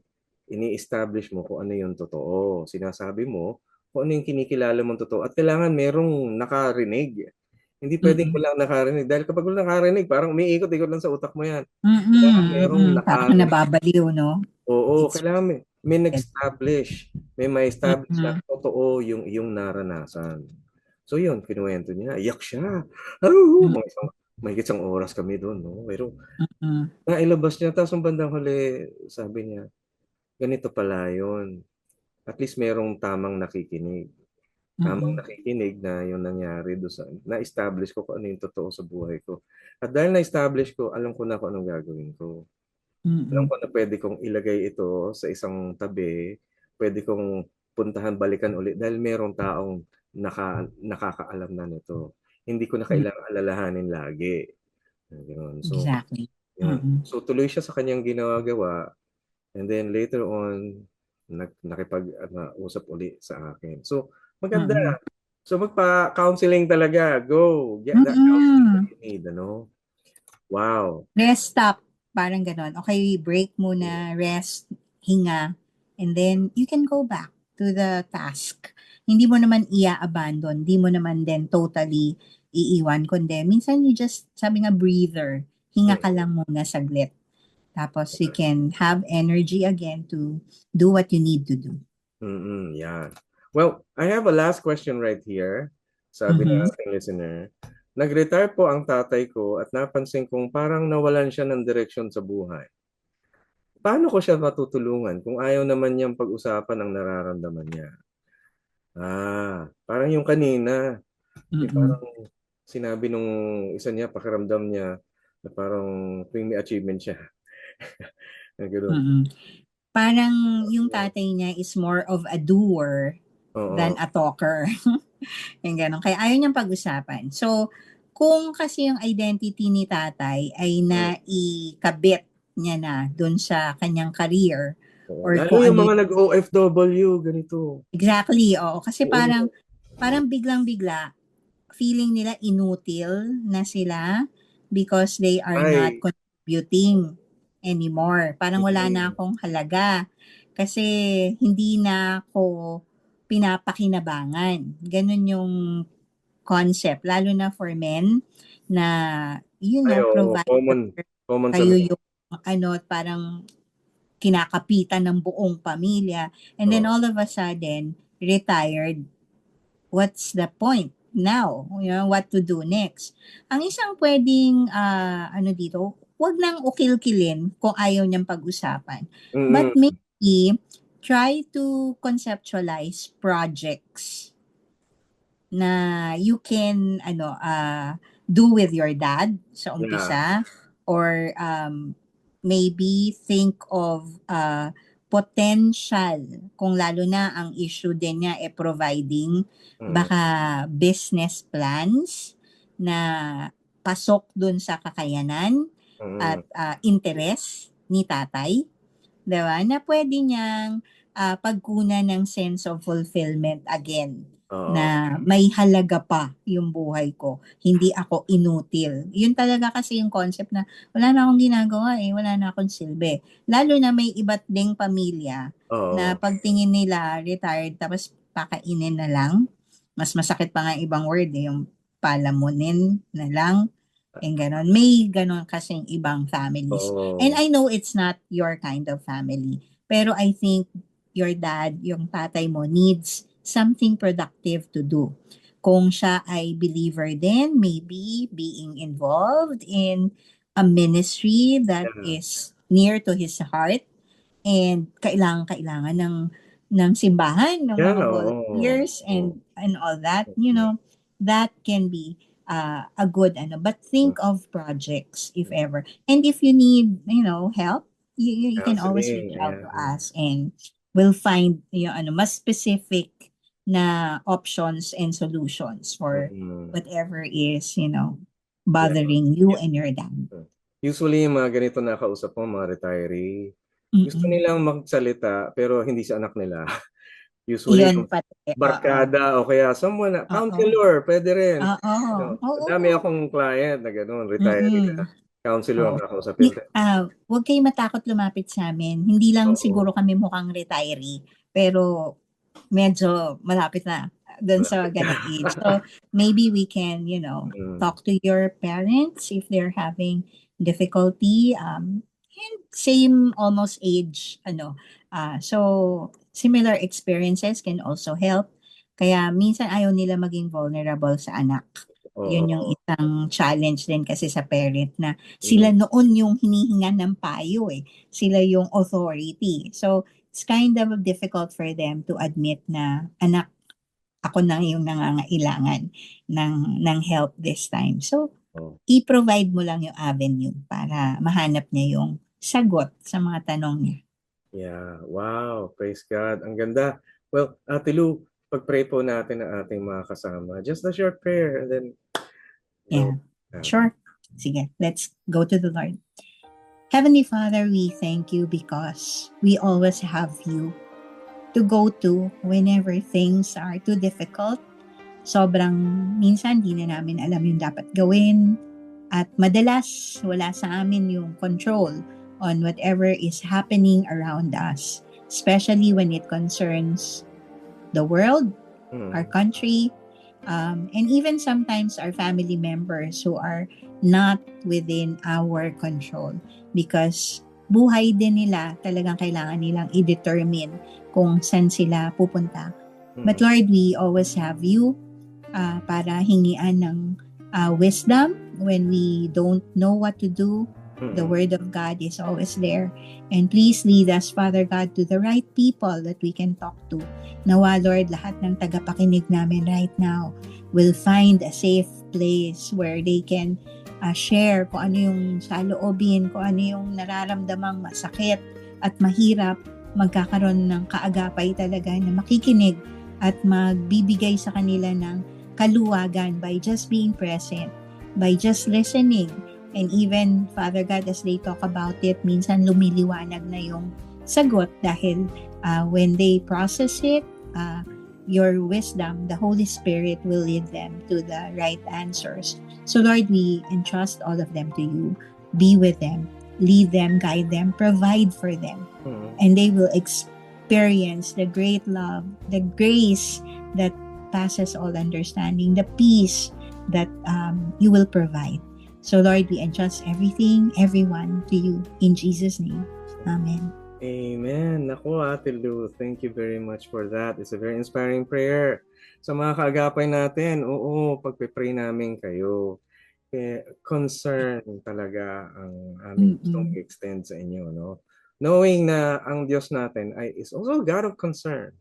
ini-establish mo kung ano yung totoo. Sinasabi mo kung ano yung kinikilala mong totoo. At kailangan merong nakarinig. Hindi pwedeng Mm. walang nakarinig. Dahil kapag walang nakarinig, parang umiikot-ikot lang sa utak mo yan. Kailangan Mm. merong Mm. Parang nakarinig. nababaliw, no? Oo, It's kailangan may ma-establish na mm. totoo yung iyong naranasan. So yun, kinuwento niya, iyak siya. Oh, Mm. mahigit isang oras kami doon, no? Pero Mm. nailabas niya, tapos ang bandang huli, sabi niya, ganito pala yun. At least merong tamang nakikinig. Tamang Mm. nakikinig na yung nangyari doon na-establish ko kung ano yung totoo sa buhay ko. At dahil na-establish ko, alam ko na kung anong gagawin ko. Alam Mm. ko na pwede kong ilagay ito sa isang tabi, pwede kong puntahan, balikan ulit dahil merong taong nakakaalam na nito. Hindi ko na Mm. kailangang alalahanin lagi. Gano'n. So, Exactly. yun. Mm. So, tuloy siya sa kanyang ginagawa and then later on, usap uli sa akin. So, maganda. Mm. So, magpa-counseling talaga. Go. Get that counseling that Mm. you need, ano? Wow. Rest stop, parang gano'n. Okay, break muna, rest, hinga, and then you can go back to the task. Hindi mo naman abandon, hindi mo naman din totally iiwan, kundi minsan you just, sabi nga, breather, hinga ka lang muna saglit. Tapos you can have energy again to do what you need to do. Yeah. Well, I have a last question right here. Sabi ng Mhm. ating listener, nag-retire po ang tatay ko at napansin kong parang nawalan siya ng direksyon sa buhay. Paano ko siya matutulungan kung ayaw naman niyang pag-usapan ang nararamdaman niya? Parang yung kanina, yung Mm. parang sinabi nung isa niya, pakiramdam niya na parang tuwing may achievement siya. Na gano'n. Mm. Parang yung tatay niya is more of a doer than Oo. a talker. Yung gano'n. Kaya ayaw niyang pag-usapan. So, kung kasi yung identity ni tatay ay Mm. naikabit niya na dun sa kanyang career Oo. or Lalo kung yung ano mga nag-OFW, ganito. exactly, oo. Kasi parang, Oo. parang biglang-bigla, feeling nila inutil na sila because they are not Ay. contributing anymore. Parang wala na Mm. akong halaga kasi hindi na ako pinapakinabangan. Ganun yung concept, lalo na for men na, Ay, oo. provider, Common sa kayo men. yung parang kinakapitan ng buong pamilya, and then Oo. all of a sudden, retired. What's the point now? What to do next? Ang isang pwedeng, dito, wag nang ukil-kilin kung ayaw niyang pag-usapan. But Mm. maybe, try to conceptualize projects na you can do with your dad sa Yeah. umpisa, or maybe think of potential, kung lalo na ang issue din niya providing, Mm. baka business plans na pasok dun sa kakayanan at Mm. interes ni tatay, 'di ba? Na pwede niyang pagkunan ng sense of fulfillment again, Oo. na may halaga pa yung buhay ko, hindi ako inutil. Yun talaga kasi yung concept na wala na akong ginagawa, wala na akong silbi. Lalo na may iba't ding pamilya na Oo. pagtingin nila retired tapos pakainin na lang, Mas masakit pa nga ibang word eh, yung palamunin na lang. And ganon. May ganon kasing ibang families. And Oo. I know it's not your kind of family. Pero I think your dad, yung tatay mo, needs something productive to do. Kung siya ay believer din, maybe being involved in a ministry that Yeah. is near to his heart and kailangan ng simbahan, ng Yan, mga oo. volunteers Oo. and all that, you know, that can be a good ano. But think of projects if ever. And if you need, you know, help, you can always reach Counseling, out to ayan. us and we'll find yung ano mas specific na options and solutions for Mm. whatever is, you know, Yeah. bothering you and your dad. Usually, yung mga ganito na kausap mo, mga retiree, gusto Mm-mm. nilang magsalita pero hindi sa anak nila. Usually, Iyon yung pati, oo. barkada o kaya someone, Oo. counselor, pwede rin. Oo. Madami Oo. akong client na gano'n, retiree Mm. na counselor Oo. ang kakausapin. Huwag kayong matakot lumapit sa amin. Hindi lang Oo. siguro kami mukhang retiree, pero medyo malapit na dun sa ganong age. So, maybe we can, you know, Mm. talk to your parents if they're having difficulty. And same almost age, ano. So, similar experiences can also help. Kaya minsan ayaw nila maging vulnerable sa anak. Yun yung Oo. isang challenge din kasi sa parent na sila Mm. noon yung hinihingan ng payo eh. Sila yung authority. So, it's kind of difficult for them to admit na, anak, ako na yung nangangailangan ng help this time. So, Oh. i-provide mo lang yung avenue para mahanap niya yung sagot sa mga tanong niya. Yeah. Wow. Praise God. Ang ganda. Well, Ate Lou, pag-pray po natin ang ating mga kasama. Just a short prayer and then Yeah. go. Sure. Sige, let's go to the Lord. Heavenly Father, we thank you because we always have you to go to whenever things are too difficult. Sobrang minsan di na namin alam yung dapat gawin at madalas wala sa amin yung control on whatever is happening around us, especially when it concerns the world, our country, and even sometimes our family members who are not within our control because buhay din nila, talagang kailangan nilang i-determine kung saan sila pupunta. But Lord, we always have you para hingian ng wisdom when we don't know what to do. The Word of God is always there. And please lead us, Father God, to the right people that we can talk to. Nawa, Lord, lahat ng tagapakinig namin right now will find a safe place where they can share kung ano yung saloobin, kung ano yung nararamdamang masakit at mahirap, magkakaroon ng kaagapay talaga na makikinig at magbibigay sa kanila ng kaluwagan by just being present, by just listening. And even, Father God, as they talk about it, minsan lumiliwanag na yung sagot dahil when they process it, your wisdom, the Holy Spirit will lead them to the right answers. So Lord, we entrust all of them to you. Be with them, lead them, guide them, provide for them. And they will experience the great love, the grace that passes all understanding, the peace that you will provide. So Lord, we entrust everything, everyone to you. In Jesus' name. Amen. Amen. Naku, Ate Lou, thank you very much for that. It's a very inspiring prayer. Sa mga kaagapay natin, oo, pagpipray namin kayo. Concern talaga ang aming gustong i-extend sa inyo, no? Knowing na ang Diyos natin is also a God of concern.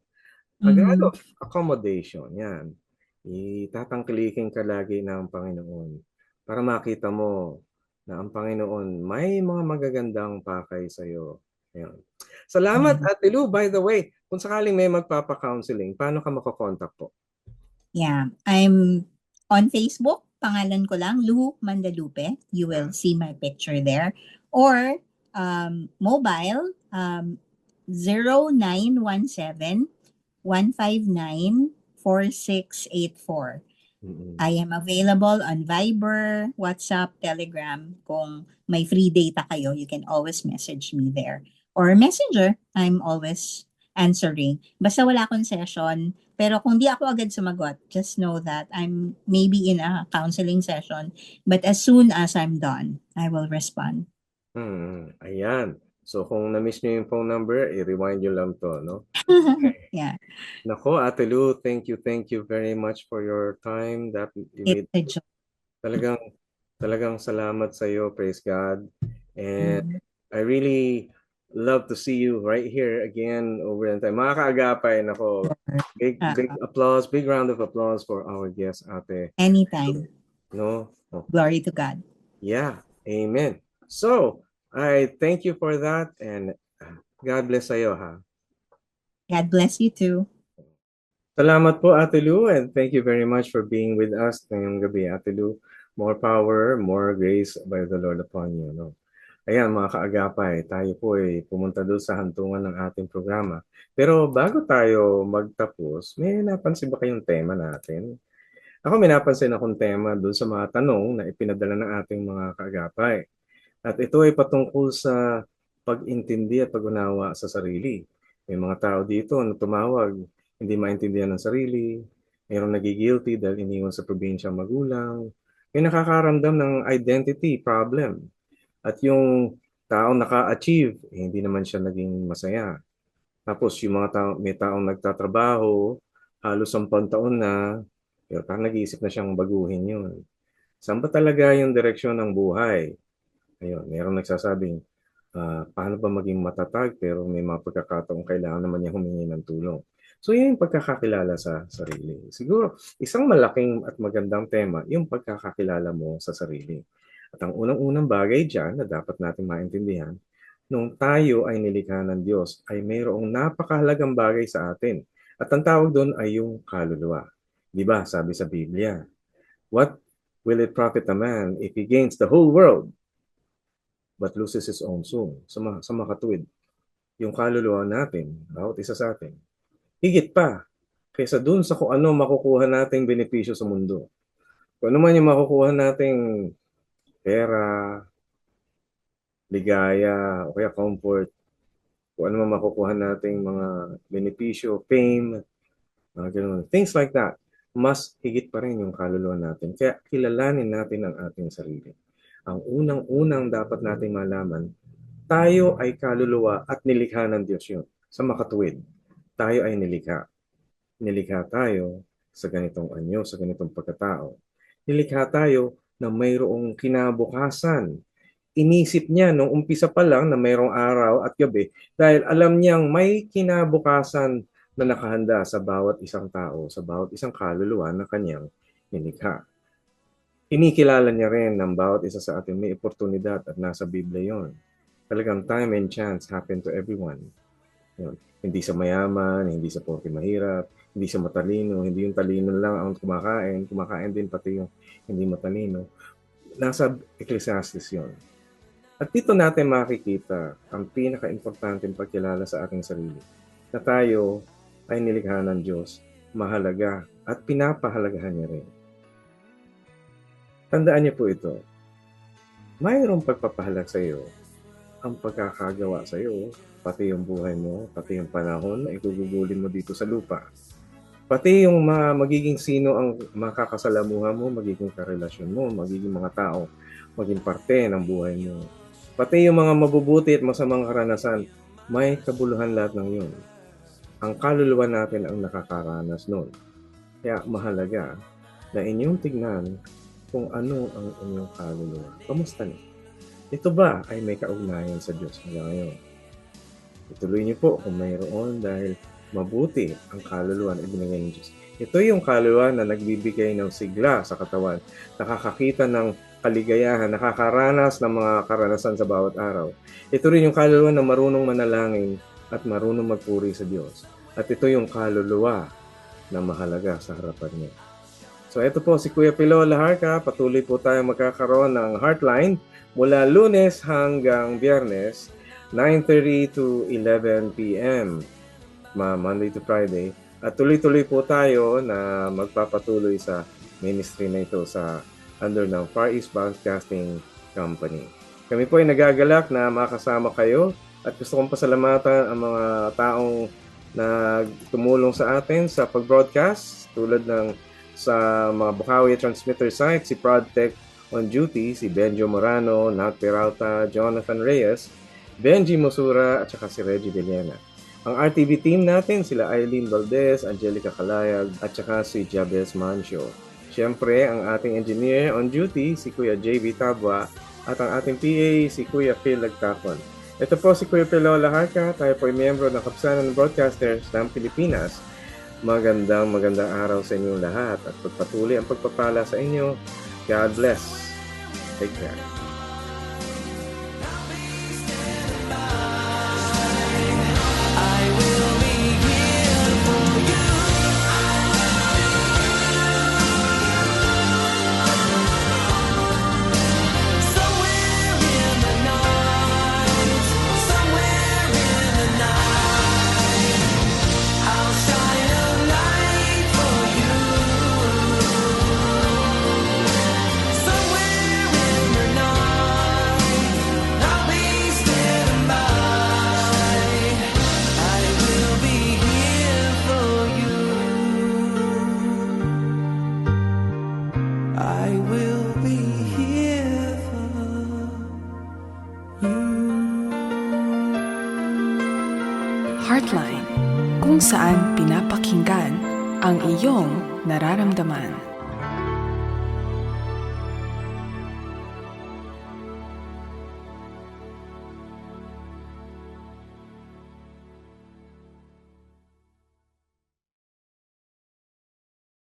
A God of accommodation. Yan. Itatangkilikin ka lagi ng Panginoon para makita mo na ang Panginoon may mga magagandang pakay sa iyo. Ayan. Salamat, Ate Lou. By the way, kung sakaling may magpapa-counseling, paano ka makakontak po? Yeah, I'm on Facebook. Pangalan ko lang, Lou Mandalupe. You will see my picture there. Or mobile, 0917-159-4684. I am available on Viber, WhatsApp, Telegram. Kung may free data kayo, you can always message me there. Or Messenger, I'm always answering. Basta wala akong session, pero kung di ako agad sumagot, just know that I'm maybe in a counseling session, but as soon as I'm done, I will respond. Ayan. So kung na-miss nyo yung phone number, i-rewind nyo lang to, no? Yeah, Nako, Ate Lu, thank you very much for your time that you it's made. a joy. Talagang salamat sa iyo, praise God. And Mm. I really love to see you right here again over in time. Mga kaagapay, nako, big applause, big round of applause for our guest, Ate. Anytime. No? Oh, Glory to God. yeah, amen. So, I thank you for that and God bless sa iyo, ha. God bless you too. Salamat po, Ate Lu, and thank you very much for being with us ngayong gabi, Ate Lu. More power, more grace by the Lord upon you. No? Ayan, mga kaagapay, tayo po ay pumunta doon sa hantungan ng ating programa. Pero bago tayo magtapos, may napansin ba kayong tema natin? Ako may napansin akong tema doon sa mga tanong na ipinadala ng ating mga kaagapay. At ito ay patungkol sa pag-intindi at pag-unawa sa sarili. May mga tao dito na tumawag, hindi maintindihan ng sarili, mayroong nagigilty dahil iniwan sa probinsya ang magulang, may nakakaramdam ng identity problem. At yung taong naka-achieve, hindi naman siya naging masaya. Tapos yung mga tao, may taong nagtatrabaho, halos 10 taon na, pero parang nag-iisip na siyang baguhin yun. Saan ba talaga yung direksyon ng buhay? Ayun, mayroong nagsasabing, paano ba maging matatag pero may mga pagkakataong kailangan naman niya humingi ng tulong. So yun yung pagkakakilala sa sarili. Siguro, isang malaking at magandang tema, yung pagkakakilala mo sa sarili. At ang unang-unang bagay dyan na dapat natin maintindihan, nung tayo ay nilikha ng Diyos, ay mayroong napakahalagang bagay sa atin. At ang tawag doon ay yung kaluluwa. Di ba? Sabi sa Biblia, what will it profit a man if he gains the whole world but loses his own soul? Sa makatuwid, yung kaluluwa natin, bawat isa sa atin, higit pa kaysa dun sa kung ano makukuha nating benepisyo sa mundo. Kung ano man yung makukuha nating pera, ligaya, o kaya comfort, kung ano man makukuha nating mga benepisyo, fame, mga ganun, things like that, mas higit pa rin yung kaluluwa natin. Kaya kilalanin natin ang ating sarili. Ang unang-unang dapat nating malaman, tayo ay kaluluwa at nilikha ng Diyos yun. Sa makatuwid, tayo ay nilikha. Nilikha tayo sa ganitong anyo, sa ganitong pagkatao. Nilikha tayo na mayroong kinabukasan. Inisip niya nung umpisa pa lang na mayroong araw at gabi dahil alam niyang may kinabukasan na nakahanda sa bawat isang tao, sa bawat isang kaluluwa na kanyang nilikha. Kinikilala niya rin ng bawat isa sa atin may oportunidad at nasa Biblia yon. Talagang time and chance happen to everyone. Yun. Hindi sa mayaman, hindi sa porke mahirap, hindi sa matalino, hindi yung talino lang ang kumakain din pati yung hindi matalino. Nasa Ecclesiastes yun. At dito natin makikita ang pinaka-importanteng pagkilala sa ating sarili. Na tayo ay nilikha ng Diyos, mahalaga at pinapahalagahan niya rin. Tandaan niyo po ito, mayroong pagpapahalag sa iyo, ang pagkakagawa sa iyo, pati yung buhay mo, pati yung panahon na igugugulin mo dito sa lupa. Pati yung magiging sino ang makakasalamuha mo, magiging karelasyon mo, magiging mga tao, maging parte ng buhay mo. Pati yung mga mabubuti at masamang karanasan, may kabuluhan lahat ng yun. Ang kaluluwa natin ang nakakaranas nun. Kaya mahalaga na inyong tignan kung ano ang inyong kaluluwa. Kamusta niyo? Ito ba ay may kaugnayan sa Diyos hanggang ngayon? Ituloy niyo po kung mayroon dahil mabuti ang kaluluwa na ibinigay ng Diyos. Ito yung kaluluwa na nagbibigay ng sigla sa katawan, nakakakita ng kaligayahan, nakakaranas ng mga karanasan sa bawat araw. Ito rin yung kaluluwa na marunong manalangin at marunong magpuri sa Diyos. At ito yung kaluluwa na mahalaga sa harapan niya. So ito po si Kuya Pilo Laharca, patuloy po tayo magkakaroon ng Heartline mula Lunes hanggang Biyernes, 9:30 to 11 p.m. Monday to Friday. At tuloy-tuloy po tayo na magpapatuloy sa ministry na ito sa under ng Far East Broadcasting Company. Kami po ay nagagalak na makasama kayo at gusto kong pasalamatan ang mga taong na tumulong sa atin sa pag-broadcast tulad ng sa mga Bukawi transmitter site, si ProdTech on duty, si Benjo Morano, Nat Peralta, Jonathan Reyes, Benji Mosura at saka si Reggie Villena. Ang RTV team natin, sila Eileen Valdez, Angelica Calayag at saka si Jabez Mancio. Siyempre, ang ating engineer on duty, si Kuya JV Tabwa at ang ating PA, si Kuya Phil Lagtacon. Ito po si Kuya Pelola Harca, tayo po ay miyembro ng Kapisanan ng Broadcasters ng Pilipinas. Magandang araw sa inyong lahat at pagpatuloy ang pagpapala sa inyo. God bless. Take care. Heartline, kung saan pinapakinggan ang iyong nararamdaman.